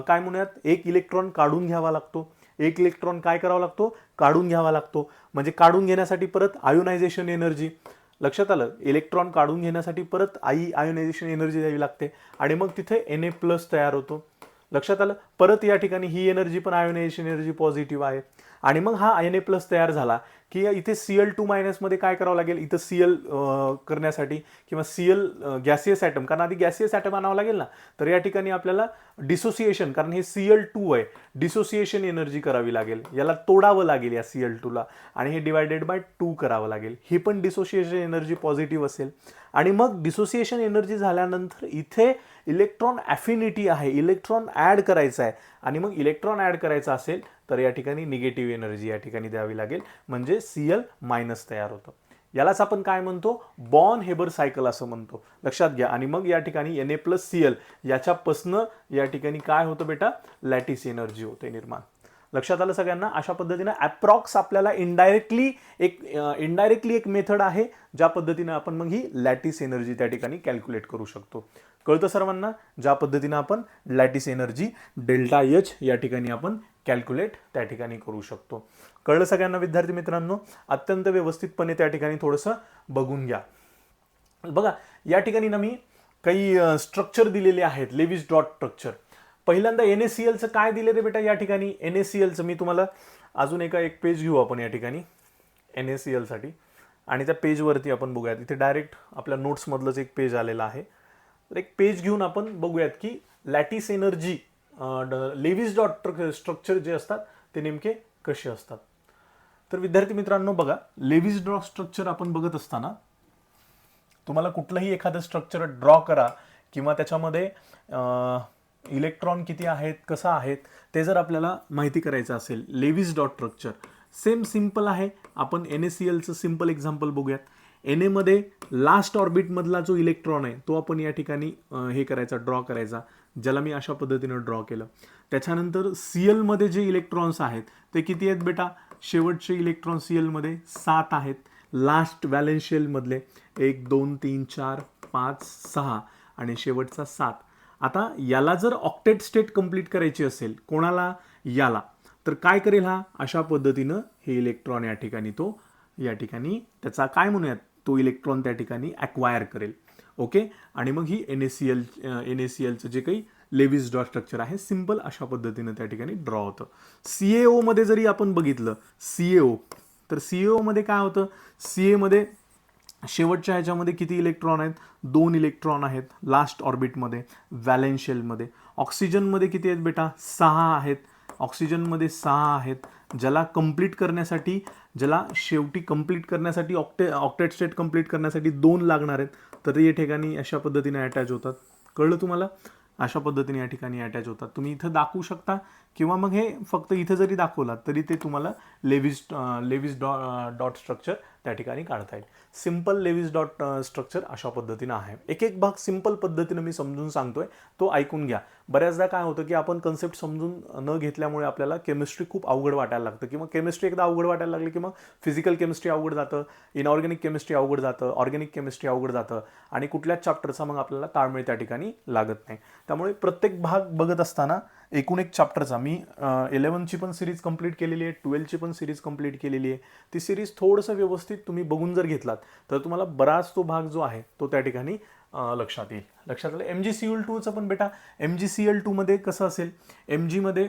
काय म्हणूयात, एक इलेक्ट्रॉन काढून घ्यावा लागतो. काढून घ्यावा लागतो. म्हणजे काढून घेण्यासाठी परत आयोनायझेशन एनर्जी. लक्षात आलं? इलेक्ट्रॉन काढून घेण्यासाठी परत आयोनायझेशन एनर्जी द्यावी लागते आणि मग तिथे Na+ तयार होतो. लक्षात आलं? परत या ठिकाणी ही एनर्जी पण आयोनायझेशन एनर्जी पॉझिटिव्ह आहे. आणि मग हा Na+ तयार झाला की इथे Cl2- मध्ये काय करावं लागेल? इथं Cl करण्यासाठी किंवा Cl गॅसियस ॲटम, कारण आधी गॅसियस ॲटम आणावं लागेल ना, तर या ठिकाणी आपल्याला डिसोसिएशन, कारण हे Cl2 आहे, डिसोसिएशन एनर्जी करावी लागेल. याला तोडावं लागेल या Cl2ला आणि हे डिवायडेड बाय 2 करावं लागेल. ही पण डिसोसिएशन एनर्जी पॉझिटिव्ह असेल. आणि मग डिसोसिएशन एनर्जी झाल्यानंतर इथे इलेक्ट्रॉन ॲफिनिटी आहे, इलेक्ट्रॉन ॲड करायचा आहे. आणि मग इलेक्ट्रॉन ॲड करायचा असेल तर या ठिकाणी निगेटिव्ह एनर्जी या ठिकाणी द्यावी लागेल, म्हणजे Cl- तयार होतं. यालाच आपण काय म्हणतो? बॉर्न हार्बर सायकल असं म्हणतो. लक्षात घ्या. आणि मग या ठिकाणी Na+Cl याच्यापासनं या ठिकाणी काय होतं बेटा? लॅटिस एनर्जी होते निर्माण. लक्षात आलं सगळ्यांना? अशा पद्धतीनं अप्रॉक्स आपल्याला इनडायरेक्टली एक मेथड आहे ज्या पद्धतीनं आपण मग ही लॅटिस एनर्जी त्या ठिकाणी कॅल्क्युलेट करू शकतो. कळतं सर्वांना? ज्या पद्धतीनं आपण लॅटिस एनर्जी ΔH या ठिकाणी आपण कॅल्क्युलेट त्या ठिकाणी करू शकतो. कळलं सगळ्यांना विद्यार्थी मित्रांनो? अत्यंत व्यवस्थितपणे त्या ठिकाणी थोडंसं बघून घ्या. बघा, या ठिकाणी ना मी काही स्ट्रक्चर दिलेले आहेत, लेविस डॉट स्ट्रक्चर. पहिल्यांदा NaClचं काय दिले रे बेटा? या ठिकाणी NaClचं मी तुम्हाला अजून एक पेज घेऊ आपण या ठिकाणी NaClसाठी आणि त्या पेजवरती आपण बघूयात. इथे डायरेक्ट आपल्या नोट्समधलंच एक पेज आलेलं आहे. तर एक पेज घेऊन आपण बघूयात की lattice energy Lewis dot structure जे असतात ते नेमके कसे असतात. तर विद्यार्थी मित्रांनो बघा, लेविस डॉट स्ट्रक्चर आपण बघत असताना तुम्हाला कुठलंही एखादं स्ट्रक्चर ड्रॉ करा किंवा त्याच्यामध्ये इलेक्ट्रॉन किती आहेत, कसं आहेत ते जर आपल्याला माहिती करायचं असेल, Lewis dot structure same simple आहे. आपण NaClचं सिंपल एक्झाम्पल बघूयात. Na मध्ये लास्ट ऑर्बिटमधला जो इलेक्ट्रॉन आहे तो आपण या ठिकाणी हे करायचा, ड्रॉ करायचा, ज्याला मी अशा पद्धतीनं ड्रॉ केलं. त्याच्यानंतर Cl मध्ये जे इलेक्ट्रॉन्स आहेत ते किती आहेत बेटा? शेवटचे इलेक्ट्रॉन Cl मध्ये 7 आहेत. लास्ट व्हॅलेन्स शेल मधले 1 2 3 4 5 6 आणि शेवटचा 7. आता याला जर ऑक्टेट स्टेट कंप्लीट करायची असेल, कोणाला? याला, तर काय करेल हा? अशा पद्धतीनं हे इलेक्ट्रॉन या ठिकाणी त्याचा काय म्हणूयात, तो इलेक्ट्रॉन त्या ठिकाणी ॲक्वायर करेल. ओके. आणि मग ही NaClचं जे काही लेविस डॉट स्ट्रक्चर आहे सिंपल अशा पद्धतीनं त्या ठिकाणी ड्रॉ होतं. CaO मध्ये जरी आपण बघितलं CaO, तर CaO मध्ये काय होतं? CA मध्ये शेवटच्या ह्याच्यामध्ये किती इलेक्ट्रॉन आहेत? 2 इलेक्ट्रॉन आहेत लास्ट ऑर्बिटमध्ये व्हॅलेन्स शेलमध्ये. ऑक्सिजनमध्ये किती आहेत बेटा? 6 आहेत. ऑक्सिजनमध्ये 6 आहेत. ज्याला शेवटी कंप्लीट करण्यासाठी ऑक्टेट स्टेट कंप्लीट करण्यासाठी 2 लागणार आहेत. तर या ठिकाणी अशा पद्धतीने अटॅच होतात. कळलं तुम्हाला? अशा पद्धतीने या ठिकाणी अटॅच होतात. तुम्ही इथं दाखवू शकता किंवा मग हे फक्त इथं जरी दाखवलात तरी ते तुम्हाला लेविस डॉट स्ट्रक्चर त्या ठिकाणी काढता येईल. सिंपल लेविस डॉट स्ट्रक्चर अशा पद्धतीनं आहे. एक एक भाग सिंपल पद्धतीनं मी समजून सांगतोय, तो ऐकून घ्या. बऱ्याचदा काय होतं की आपण कन्सेप्ट समजून न घेतल्यामुळे आपल्याला केमिस्ट्री खूप अवघड वाटायला लागतं, किंवा केमिस्ट्री एकदा अवघड वाटायला लागली की मग फिजिकल केमिस्ट्री अवघड जातं, इनऑर्गॅनिक केमिस्ट्री अवघड जातं, ऑर्गॅनिक केमिस्ट्री अवघड जातं आणि कुठल्याच चॅप्टरचा मग आपल्याला ताळमेळ त्या ठिकाणी लागत नाही. त्यामुळे प्रत्येक भाग बघत असताना एकूण एक चॅप्टरचा मी 11ची पण सिरीज कंप्लीट केलेली आहे, 12ची पण सिरीज कंप्लीट केलेली आहे. ती सिरीज थोडंसं व्यवस्थित तुम्ही बघून जर घेतलात तर तुम्हाला बराच तो भाग जो आहे तो त्या ठिकाणी लक्षात येईल. लक्षात आलं? MgCl2चं पण बेटा MgCl2 मध्ये कसं असेल? MG मध्ये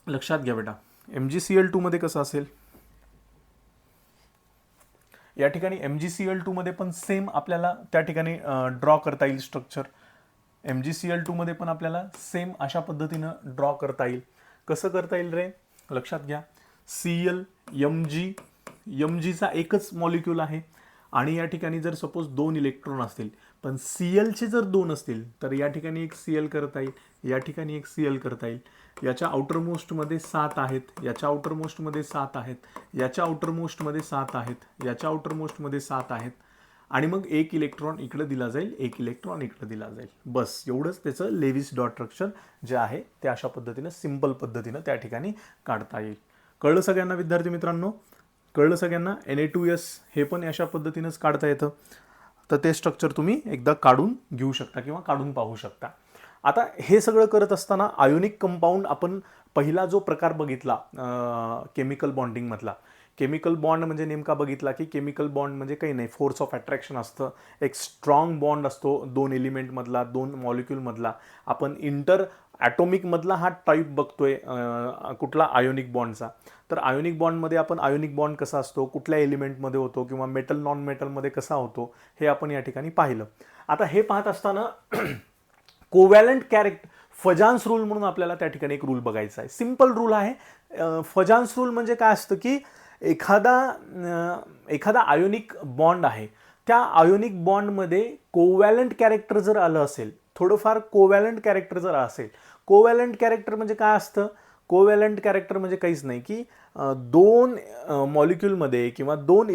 लक्षात घ्या बेटा, MgCl2 मध्ये कसं असेल? या ठिकाणी MgCl2 मध्ये पण सेम आपल्याला त्या ठिकाणी ड्रॉ करता येईल स्ट्रक्चर. MgCl2 मध्ये पण आपल्याला सेम अशा पद्धतीनं ड्रॉ करता येईल. कसं करता येईल रे? लक्षात घ्या. Cl Mgचा एकच मॉलिक्यूल आहे आणि या ठिकाणी जर सपोज 2 इलेक्ट्रॉन असतील, पण Clचे जर 2 असतील तर या ठिकाणी एक Cl करता येईल, या ठिकाणी एक Cl करता येईल. याच्या आउटरमोस्टमध्ये 7 आहेत, याच्या आउटरमोस्टमध्ये 7 आहेत, याच्या आउटरमोस्टमध्ये 7 आहेत, याच्या आउटरमोस्टमध्ये 7 आहेत आणि मग एक इलेक्ट्रॉन इकडे दिला जाईल, एक इलेक्ट्रॉन इकडे दिला जाईल. बस एवढंच त्याचं लेविस डॉट स्ट्रक्चर जे आहे ते अशा पद्धतीनं सिंपल पद्धतीनं त्या ठिकाणी काढता येईल. कळलं सगळ्यांना विद्यार्थी मित्रांनो? कळलं सगळ्यांना? Na2S हे पण अशा पद्धतीनंच काढता येतं. तर ते स्ट्रक्चर तुम्ही एकदा काढून घेऊ शकता किंवा काढून पाहू शकता. आता हे सगळं करत असताना आयोनिक कंपाऊंड आपण पहिला जो प्रकार बघितला केमिकल बॉन्डिंगमधला, केमिकल बॉन्ड म्हणजे नेमका बघितला की केमिकल बॉन्ड म्हणजे काही नाही, फोर्स ऑफ अट्रॅक्शन असतं, एक स्ट्रॉंग बॉन्ड असतो 2 एलिमेंटमधला, 2 मॉलिक्यूलमधला. आपण इंटर ॲटॉमिकमधला हा टाईप बघतोय कुठला? आयोनिक बॉन्डचा. तर आयोनिक बॉन्डमध्ये आपण आयोनिक बॉन्ड कसा असतो, कुठल्या एलिमेंटमध्ये होतो किंवा मेटल नॉन मेटलमध्ये कसा होतो हे आपण या ठिकाणी पाहिलं. आता हे पाहत असताना कोव्हॅलंट कॅरेक्टर फजान्स रूल म्हणून आपल्याला त्या ठिकाणी एक रूल बघायचा आहे. सिंपल रूल आहे. फजान्स रूल म्हणजे काय असतं की एखादा आयोनिक बॉन्ड आहे, त्या आयोनिक बॉन्डमध्ये कोव्हॅलंट कॅरेक्टर जर आलं असेल, थोडंफार कोव्हॅलंट कॅरेक्टर जर असेल, कोव्हॅलंट कॅरेक्टर म्हणजे काय असतं? कोव्हॅलंट कॅरेक्टर म्हणजे काहीच नाही की 2 मॉलिक्यूलमध्ये किंवा 2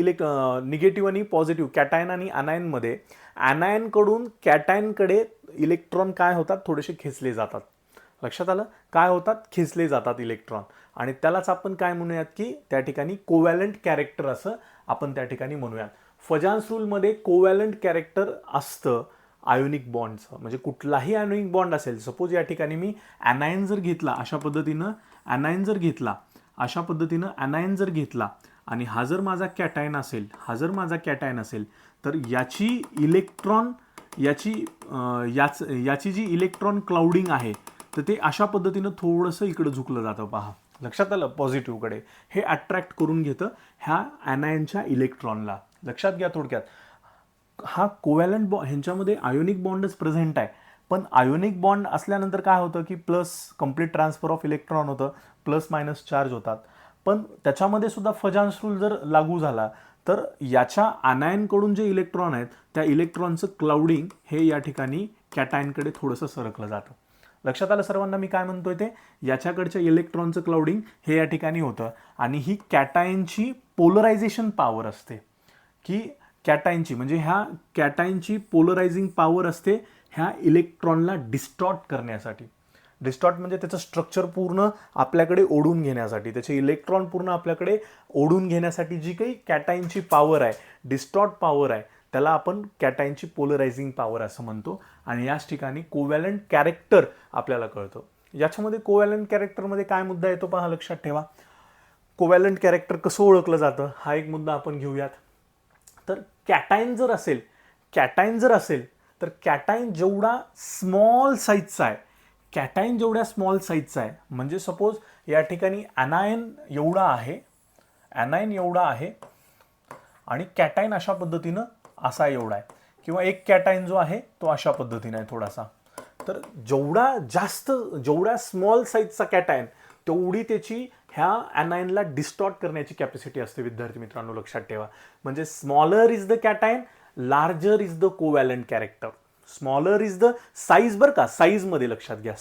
निगेटिव्ह आणि पॉझिटिव्ह कॅटायन आणि अनायनमध्ये अनायनकडून कॅटायनकडे इलेक्ट्रॉन काय होतात? थोडेसे खेचले जातात. लक्षात आलं? काय होतात? खेचले जातात इलेक्ट्रॉन आणि त्यालाच आपण काय म्हणूयात की त्या ठिकाणी कोव्हॅलंट कॅरेक्टर असं आपण त्या ठिकाणी म्हणूयात. फजान्स रूलमध्ये कोव्हॅलंट कॅरेक्टर असतं आयोनिक बॉन्डचं. म्हणजे कुठलाही आयोनिक बॉन्ड असेल, सपोज या ठिकाणी मी ॲनायन जर घेतला अशा पद्धतीनं, ॲनायन जर घेतला आणि हा जर माझा कॅटायन असेल, तर याची जी इलेक्ट्रॉन क्लाउडिंग आहे तर ते अशा पद्धतीनं थोडंसं इकडं झुकलं जातं. पहा, लक्षात आलं? पॉझिटिव्हकडे हे अट्रॅक्ट करून घेतं ह्या ॲनायनच्या इलेक्ट्रॉनला. लक्षात घ्या थोडक्यात. हा कोव्हॅलंट बॉन्ड ह्यांच्यामध्ये आयोनिक बॉन्डच प्रेझेंट आहे, पण आयोनिक बॉन्ड असल्यानंतर काय होतं की plus complete transfer of electron होतं, प्लस मायनस चार्ज होतात. पण त्याच्यामध्ये सुद्धा फजान्स रूल जर लागू झाला तर याच्या अनायनकडून जे इलेक्ट्रॉन आहेत त्या इलेक्ट्रॉनचं क्लाउडिंग हे या ठिकाणी कॅटायनकडे थोडंसं सरकलं जातं. लक्षात आलं सर्वांना मी काय म्हणतोय ते? याच्याकडच्या इलेक्ट्रॉनचं क्लाउडिंग हे या ठिकाणी होतं आणि ही कॅटायनची पोलरायझेशन पॉवर असते की कॅटायनची म्हणजे ह्या कॅटायनची पोलरायझिंग पॉवर असते ह्या इलेक्ट्रॉनला डिस्टॉर्ट करण्यासाठी. डिस्टॉर्ट म्हणजे त्याचं स्ट्रक्चर पूर्ण आपल्याकडे ओढून घेण्यासाठी, त्याचे इलेक्ट्रॉन पूर्ण आपल्याकडे ओढून घेण्यासाठी जी काही कॅटायनची पॉवर आहे, डिस्टॉर्ट पॉवर आहे, त्याला आपण कॅटायनची पोलरायझिंग पॉवर असं म्हणतो. आणि याच ठिकाणी कोव्हॅलंट कॅरेक्टर आपल्याला कळतं. याच्यामध्ये कोव्हॅलंट कॅरेक्टरमध्ये काय मुद्दा येतो पहा, लक्षात ठेवा. कोव्हॅलंट कॅरेक्टर कसं ओळखलं जातं हा एक मुद्दा आपण घेऊयात. तर कॅटायन जर असेल तर कॅटायन जेवढा स्मॉल साईजचा आहे, कॅटायन जेवढ्या स्मॉल साईजचा आहे, म्हणजे सपोज या ठिकाणी ॲनायन एवढा आहे आणि कॅटायन अशा पद्धतीनं असा एवढा आहे, किंवा एक कॅटायन जो आहे तो अशा पद्धतीने आहे थोडासा. तर जेवढ्या स्मॉल साईजचा कॅटायन तेवढी त्याची ह्या ॲनायनला डिस्टॉर्ट करण्याची कॅपॅसिटी असते. विद्यार्थी मित्रांनो लक्षात ठेवा. म्हणजे smaller is the cation, larger is the covalent character. Smaller is the size, बरं का, साईजमध्ये लक्षात घ्या,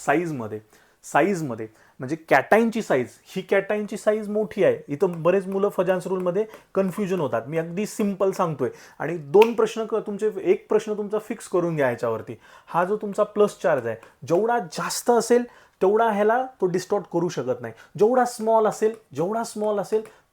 साईजमध्ये म्हणजे कॅटायनची साईज, ही कॅटायनची साईज मोठी आहे. इथं बरेच मुलं फजान्स रूलमध्ये कन्फ्युजन होतात. मी अगदी सिंपल सांगतोय आणि एक प्रश्न तुमचा फिक्स करून घ्या याच्यावरती. हा जो तुमचा प्लस चार्ज आहे, जेवढा जास्त असेल तेवढा ह्याला तो डिस्टॉर्ट करू शकत नाही. जेवढा स्मॉल असेल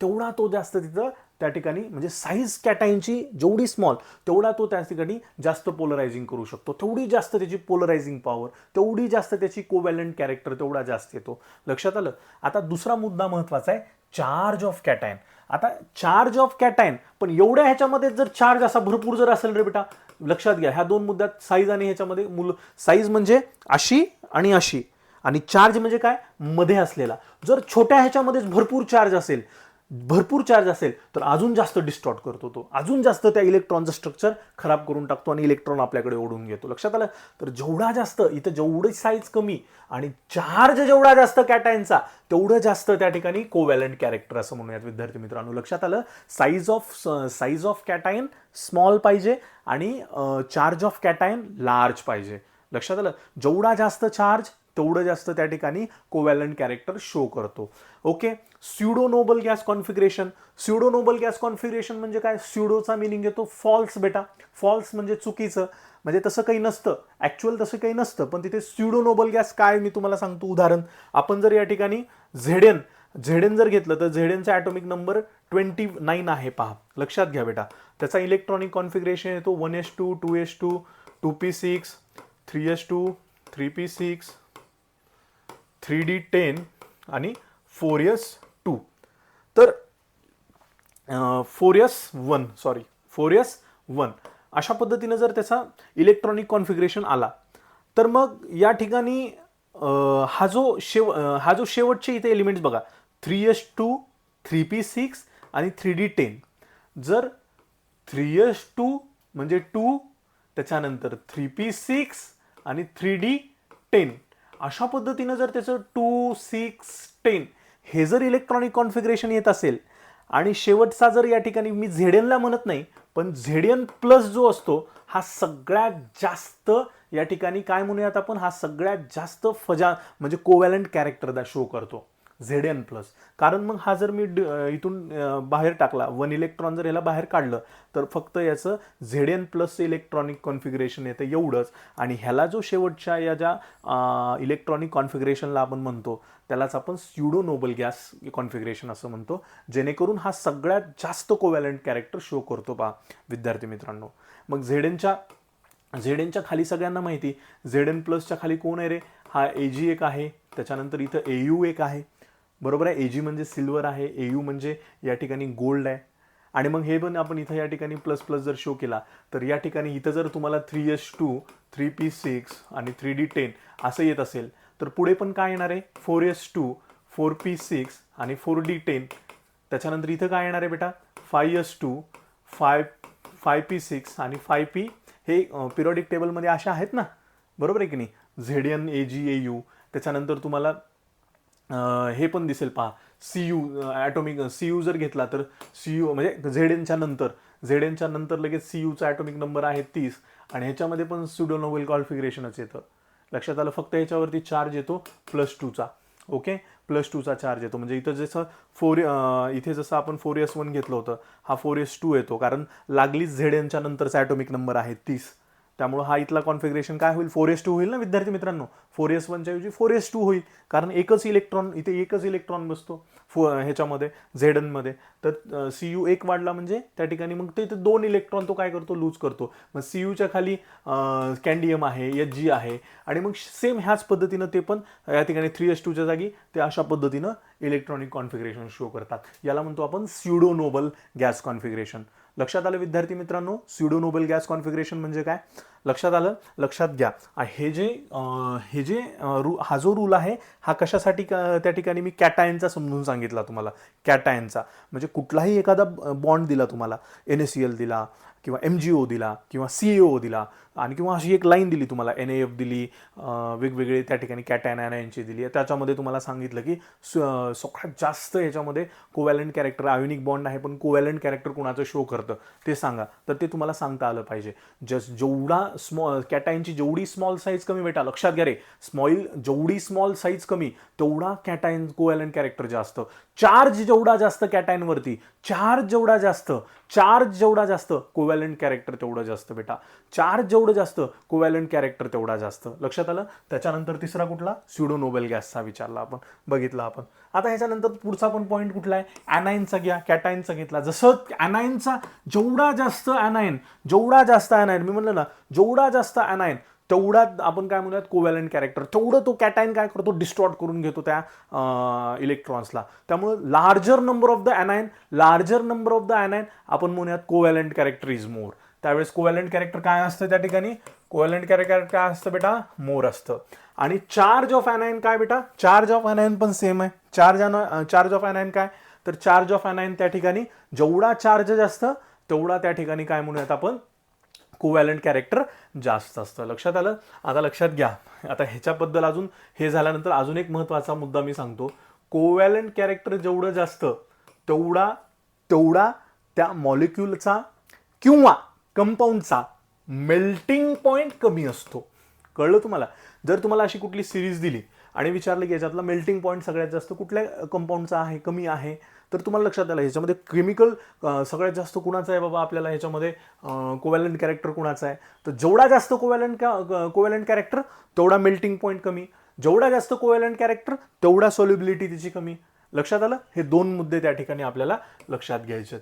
तेवढा तो जास्त तिथं त्या ठिकाणी, म्हणजे साईज कॅटायनची जेवढी स्मॉल तेवढा तो त्या ठिकाणी जास्त पोलरायझिंग करू शकतो. तेवढी जास्त त्याची पोलरायझिंग पॉवर, तेवढी जास्त त्याची कोव्हॅलंट कॅरेक्टर तेवढा जास्त येतो. लक्षात आलं. आता दुसरा मुद्दा महत्वाचा आहे, चार्ज ऑफ कॅटायन. आता चार्ज ऑफ कॅटायन, पण एवढ्या ह्याच्यामध्ये जर चार्ज असा भरपूर जर असेल रे बेटा, लक्षात घ्या ह्या दोन मुद्द्यात, साईज आणि ह्याच्यामध्ये साईज म्हणजे अशी आणि अशी, आणि चार्ज म्हणजे काय, मध्ये असलेला. जर छोट्या ह्याच्यामध्येच भरपूर चार्ज असेल तर अजून जास्त डिस्टॉर्ट करतो तो, अजून जास्त त्या इलेक्ट्रॉनचं स्ट्रक्चर खराब करून टाकतो आणि इलेक्ट्रॉन आपल्याकडे ओढून घेतो. लक्षात आलं. तर जेवढा जास्त इथं, जेवढी साईज कमी आणि चार्ज जेवढा जास्त कॅटायनचा, तेवढं जास्त त्या ठिकाणी कोव्हॅलंट कॅरेक्टर असं म्हणूयात. विद्यार्थी मित्रांनो लक्षात आलं. साईज ऑफ कॅटायन स्मॉल पाहिजे आणि चार्ज ऑफ कॅटायन लार्ज पाहिजे. लक्षात आलं. जेवढा जास्त चार्ज तेवढं जास्त त्या ठिकाणी कोव्हॅलंट कॅरेक्टर शो करतो. Okay. Pseudo noble gas configuration म्हणजे काय, स्युडोचा मिनिंग येतो फॉल्स बेटा. फॉल्स म्हणजे चुकीचं, म्हणजे तसं काही नसतं, ऍक्च्युअल तसं काही नसतं, पण तिथे स्युडो नोबल गॅस काय मी तुम्हाला सांगतो उदाहरण. आपण जर या ठिकाणी झेडेन जर घेतलं तर झेडेनचा ॲटॉमिक नंबर 29 आहे पहा. लक्षात घ्या बेटा. त्याचा इलेक्ट्रॉनिक कॉन्फिगरेशन येतो 1s2 2s2 2p6 3s2 3p6 3d10 आणि 4s2. तर 4s1 अशा पद्धतीने जर त्याचा इलेक्ट्रॉनिक कॉन्फिगरेशन आला, तर मग या ठिकाणी हा जो शेवटचे इथे एलिमेंट्स बघा, 3s2 3p6 आणि 3d10. जर 3s2 म्हणजे 2, त्याच्यानंतर 3p6 आणि 3d10 अशा पद्धतीनं जर त्याचं 2 6 10 हे जर इलेक्ट्रॉनिक कॉन्फिगरेशन येत असेल, आणि शेवटचा जर या ठिकाणी मी झेडेनला म्हणत नाही, पण झेडेन प्लस जो असतो हा सगळ्यात जास्त या ठिकाणी काय म्हणूयात आपण, हा सगळ्यात जास्त म्हणजे कोव्हॅलंट कॅरेक्टर शो करतो झेडेन प्लस. कारण मग हा जर मी इथून बाहेर टाकला, 1 इलेक्ट्रॉन जर याला बाहेर काढलं, तर फक्त याचं झेडेन प्लसचं इलेक्ट्रॉनिक कॉन्फिगरेशन येतं एवढंच. आणि ह्याला जो शेवटच्या या ज्या इलेक्ट्रॉनिक कॉन्फिगरेशनला आपण म्हणतो त्यालाच आपण स्युडो नोबल गॅस कॉन्फिगरेशन असं म्हणतो, जेणेकरून हा सगळ्यात जास्त कोव्हॅलंट कॅरेक्टर शो करतो पहा विद्यार्थी मित्रांनो. मग झेडेनच्या खाली सगळ्यांना माहिती, झेडेन प्लसच्या खाली कोण आहे रे, हा एजी एक आहे, त्याच्यानंतर इथं एयू एक आहे, बरोबर आहे. एजी म्हणजे सिल्वर आहे, एयू म्हणजे या ठिकाणी गोल्ड आहे. आणि मग हे पण आपण इथं या ठिकाणी प्लस प्लस जर शो केला, तर या ठिकाणी इथं जर तुम्हाला 3s2 3p6 आणि 3d10 असं येत असेल, तर पुढे पण काय येणार आहे, 4s2 4p6 आणि 4d10. त्याच्यानंतर इथं काय येणार आहे बेटा, 5s2 5p6 आणि 5p. हे पिरियडिक टेबलमध्ये अशा आहेत ना, बरोबर आहे की नाही, झेडियन एजी एयू. त्याच्यानंतर तुम्हाला हे पण दिसेल पहा, सीयू ॲटॉमिक, सीयू जर घेतला तर सीयू म्हणजे झेडेनच्या नंतर लगेच सीयूचा ॲटॉमिक नंबर आहे 30, आणि ह्याच्यामध्ये पण स्युडो नोबल कॉन्फिगरेशनच येतं. लक्षात आलं. फक्त ह्याच्यावरती चार्ज येतो +2चा. ओके, +2चा चार्ज येतो. म्हणजे इथं जसं इथे जसं आपण 4s1 घेतलं होतं, हा 4s2 येतो, कारण लागलीच Zn च्या नंतरचा ॲटॉमिक नंबर आहे 30. त्यामुळे हा इथला कॉन्फिगरेशन काय होईल, 4s2 होईल ना विद्यार्थी मित्रांनो. 4s1च्या ऐवजी 4s2 होईल, कारण एकच इलेक्ट्रॉन इथे एकच इलेक्ट्रॉन बसतो ह्याच्यामध्ये Zn मध्ये. तर Cu एक वाढला म्हणजे त्या ठिकाणी मग ते 2 इलेक्ट्रॉन तो काय करतो, लूज करतो. मग Cuच्या खाली कॅन्डियम आहे, Hg आहे, आणि मग सेम ह्याच पद्धतीनं ते पण या ठिकाणी 3s2च्या जागी ते अशा पद्धतीनं इलेक्ट्रॉनिक कॉन्फिगरेशन शो करतात. याला म्हणतो आपण स्युडो नोबल गॅस कॉन्फिगरेशन. लक्षात आलं विद्यार्थी मित्रांनो, स्युडो नोबल गॅस कॉन्फिगरेशन म्हणजे काय, लक्षात आलं. लक्षात घ्या, हे जे हा जो रूल आहे हा कशासाठी त्या ठिकाणी मी कॅटायनचा समजून सांगितला तुम्हाला. कॅटायनचा म्हणजे कुठलाही एखादा बॉन्ड दिला तुम्हाला, NaCl दिला किंवा MgO दिला किंवा CaO दिला, आणि किंवा अशी एक लाईन दिली तुम्हाला, NaF दिली, वेगवेगळे त्या ठिकाणी कॅटायन आयनची दिली, त्याच्यामध्ये तुम्हाला सांगितलं की सगळ्यात जास्त ह्याच्यामध्ये कोव्हॅलंट कॅरेक्टर, आयोनिक बॉन्ड आहे पण कोव्हॅलंट कॅरेक्टर कुणाचं शो करतं ते सांगा, तर ते तुम्हाला सांगता आलं पाहिजे. जेवढा कॅटायनची जेवढी स्मॉल साईज कमी, बेटा लक्षात घ्या रे, जेवढी स्मॉल साईज कमी तेवढा कॅटायन कोव्हॅलंट कॅरेक्टर जास्त. चार्ज जेवढा जास्त कॅटायनवरती, चार्ज जेवढा जास्त कोव्हॅलंट कॅरेक्टर तेवढं जास्त बेटा. चार्ज जेवढं जास्त कोव्हॅलंट कॅरेक्टर तेवढा जास्त. लक्षात आलं. त्याच्यानंतर तिसरा कुठला, स्युडो नोबल गॅसचा विचारला आपण, बघितला आपण. आता ह्याच्यानंतर पुढचा पण पॉईंट कुठला आहे, ॲनायनचा घ्या, कॅटायनचा घेतला. जसं ॲनायनचा जेवढा जास्त ॲनायन मी म्हणलं ना, जेवढा जास्त ॲनायन तेवढा आपण काय म्हणूयात कोव्हॅलंट कॅरेक्टर, तेवढं तो कॅटायन काय करतो, डिस्टॉर्ट करून घेतो त्या इलेक्ट्रॉन्सला. त्यामुळे लार्जर नंबर ऑफ द ॲनायन आपण म्हणूयात कोव्हॅलंट कॅरेक्टर इज मोर. त्यावेळेस कोव्हॅलंट कॅरेक्टर काय असतं त्या ठिकाणी, कोव्हॅलंट कॅरेक्टर काय असतं बेटा, मोर असतं. आणि चार्ज ऑफ ॲनायन काय बेटा, चार्ज ऑफ ॲनायन पण सेम आहे. चार्ज ऑफ ॲनायन काय, तर चार्ज ऑफ ॲनायन त्या ठिकाणी जेवढा चार्ज जास्त तेवढा त्या ठिकाणी काय म्हणूयात आपण, कोव्हॅलंट कॅरेक्टर जास्त असतं. लक्षात आलं. आता लक्षात घ्या, आता ह्याच्याबद्दल अजून हे झाल्यानंतर अजून एक महत्त्वाचा मुद्दा मी सांगतो. कोव्हॅलंट कॅरेक्टर जेवढं जास्त तेवढा त्या मॉलिक्यूलचा किंवा कंपाऊंडचा मेल्टिंग पॉईंट कमी असतो. कळलं तुम्हाला. जर तुम्हाला अशी कुठली सिरीज दिली आणि विचारलं की याच्यातला मेल्टिंग पॉईंट सगळ्यात जास्त कुठल्या कंपाऊंडचा आहे, कमी आहे, तर तुम्हाला लक्षात आलं ह्याच्यामध्ये केमिकल सगळ्यात जास्त कुणाचं आहे बाबा, आपल्याला ह्याच्यामध्ये कोव्हॅलंट कॅरेक्टर कुणाचा आहे, तर जेवढा जास्त कोव्हॅलंट कॅरेक्टर तेवढा मेल्टिंग पॉईंट कमी, जेवढा जास्त कोव्हॅलंट कॅरेक्टर तेवढा सॉल्युबिलिटी तिची कमी. लक्षात आलं. हे 2 मुद्दे त्या ठिकाणी आपल्याला लक्षात घ्यायचे.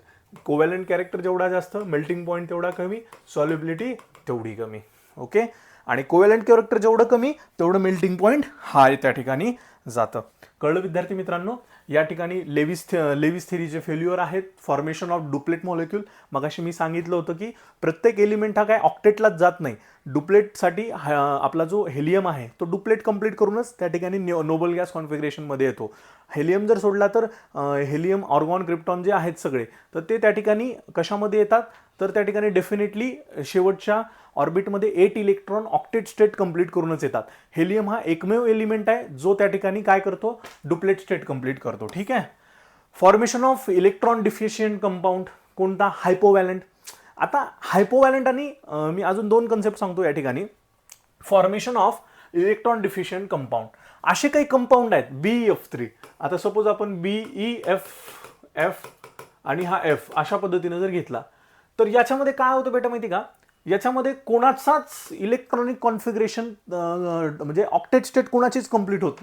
कोव्हॅलंट कॅरेक्टर जेवढा जास्त, मेल्टिंग पॉईंट तेवढा कमी, सॉल्युबिलिटी तेवढी कमी. ओके. आणि कोव्हॅलंट कॅरेक्टर जेवढं कमी तेवढं मेल्टिंग पॉईंट हाय त्या ठिकाणी जातं. कळलं विद्यार्थी मित्रांनो. या ठिकाणी लेविस थेरीचे फेल्युअर आहेत, फॉर्मेशन ऑफ डुप्लेट मॉलिक्यूल. मगाशी मी सांगितलं होतं की प्रत्येक एलिमेंट हा काय ऑक्टेटलाच जात नाही. डुप्लेटसाठी आपला जो हेलियम आहे तो डुप्लेट कंप्लीट करूनच त्या ठिकाणी नोबल गॅस कॉन्फिगरेशनमध्ये येतो. हेलियम जर सोडला तर हेलियम, ऑर्गॉन, क्रिप्टॉन जे आहेत सगळे, तर ते त्या ठिकाणी कशामध्ये येतात, तर त्या ठिकाणी डेफिनेटली शेवटच्या ऑर्बिटमध्ये 8 इलेक्ट्रॉन ऑक्टेट स्टेट कंप्लीट करूनच येतात. हेलियम हा एकमेव एलिमेंट आहे जो त्या ठिकाणी काय करतो, डुप्लेट स्टेट कंप्लीट करतो. ठीक आहे. Formation of electron deficient compound कोणता, हायपोव्हॅलंट. आता हायपोव्हॅलंट आणि मी अजून 2 कन्सेप्ट सांगतो या ठिकाणी. Formation of electron deficient compound, असे काही कंपाऊंड आहेत BeF3. आता सपोज आपण BeF आणि हा F अशा पद्धतीने जर घेतला, तर याच्यामध्ये काय होतं बेटा माहिती का, याच्यामध्ये कोणाचाच इलेक्ट्रॉनिक कॉन्फिगरेशन म्हणजे ऑक्टेट स्टेट कोणाचीच कंप्लीट होत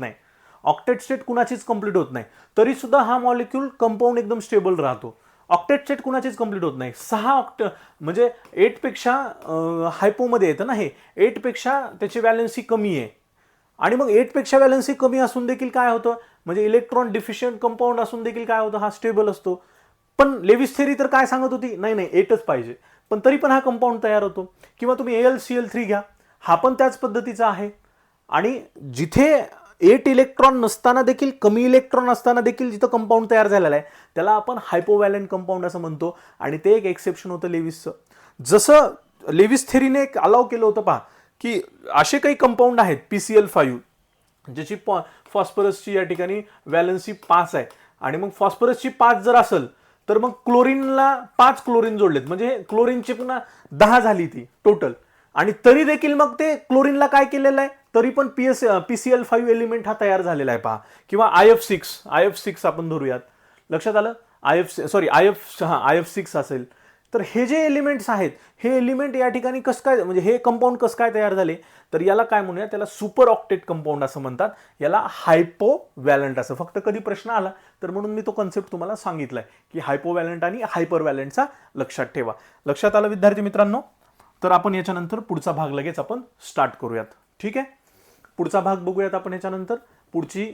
नाही. तरी सुद्धा हा मॉलिक्यूल कंपाऊंड एकदम स्टेबल राहतो. ऑक्टेट स्टेट कुणाचीच कंप्लीट होत नाही. 6 म्हणजे 8 पेक्षा हायपोमध्ये येतं ना, हे 8 पेक्षा त्याची व्हॅलेन्सी कमी आहे. आणि मग 8 पेक्षा व्हॅलेन्सी कमी असून देखील काय होतं, म्हणजे इलेक्ट्रॉन डिफिशियंट कंपाऊंड असून देखील काय होतं, हा स्टेबल असतो. पण लेविस थेरी तर काय सांगत होती, नाही 8च पाहिजे, पण तरी पण हा कंपाऊंड तयार होतो. किंवा तुम्ही AlCl3 घ्या, हा पण त्याच पद्धतीचा आहे. आणि जिथे 8 इलेक्ट्रॉन नसताना देखील, कमी इलेक्ट्रॉन असताना देखील जिथं कंपाऊंड तयार झालेला आहे त्याला आपण हायपोव्हॅलंट कंपाऊंड असं म्हणतो. आणि ते एक एक्सेप्शन होतं लेविसचं. जसं लेविस थेरीने एक अलाव केलं होतं पहा, की असे काही कंपाऊंड आहेत PCl5 ज्याची फॉस्फरसची या ठिकाणी व्हॅलन्सी 5 आहे. आणि मग फॉस्फरसची 5 जर असेल तर मग क्लोरीनला 5 क्लोरीन जोडलेत, म्हणजे क्लोरीनची पुन्हा 10 झाली ती टोटल. आणि तरी देखील मग ते क्लोरीनला काय केलेलं आहे, तरी पण PCl5 एलिमेंट हा तयार झालेला आहे पहा. किंवा IF6 आपण धरूयात, लक्षात आलं, IF6 असेल. तर हे जे एलिमेंट्स आहेत, हे एलिमेंट या ठिकाणी कसं काय, म्हणजे हे कंपाऊंड कसं काय तयार झाले, तर याला काय म्हणूया, त्याला सुपर ऑक्टेट कंपाऊंड असं म्हणतात, याला हायपोव्हॅलंट असं. फक्त कधी प्रश्न आला तर म्हणून मी तो कन्सेप्ट तुम्हाला सांगितलाय की हायपोव्हॅलंट आणि हायपरव्हॅलंटचा लक्षात ठेवा. लक्षात आलं विद्यार्थी मित्रांनो? तर आपण याच्यानंतर पुढचा भाग लगेच आपण स्टार्ट करूयात. ठीक आहे, पुढचा भाग बघूयात आपण याच्यानंतर. पुढची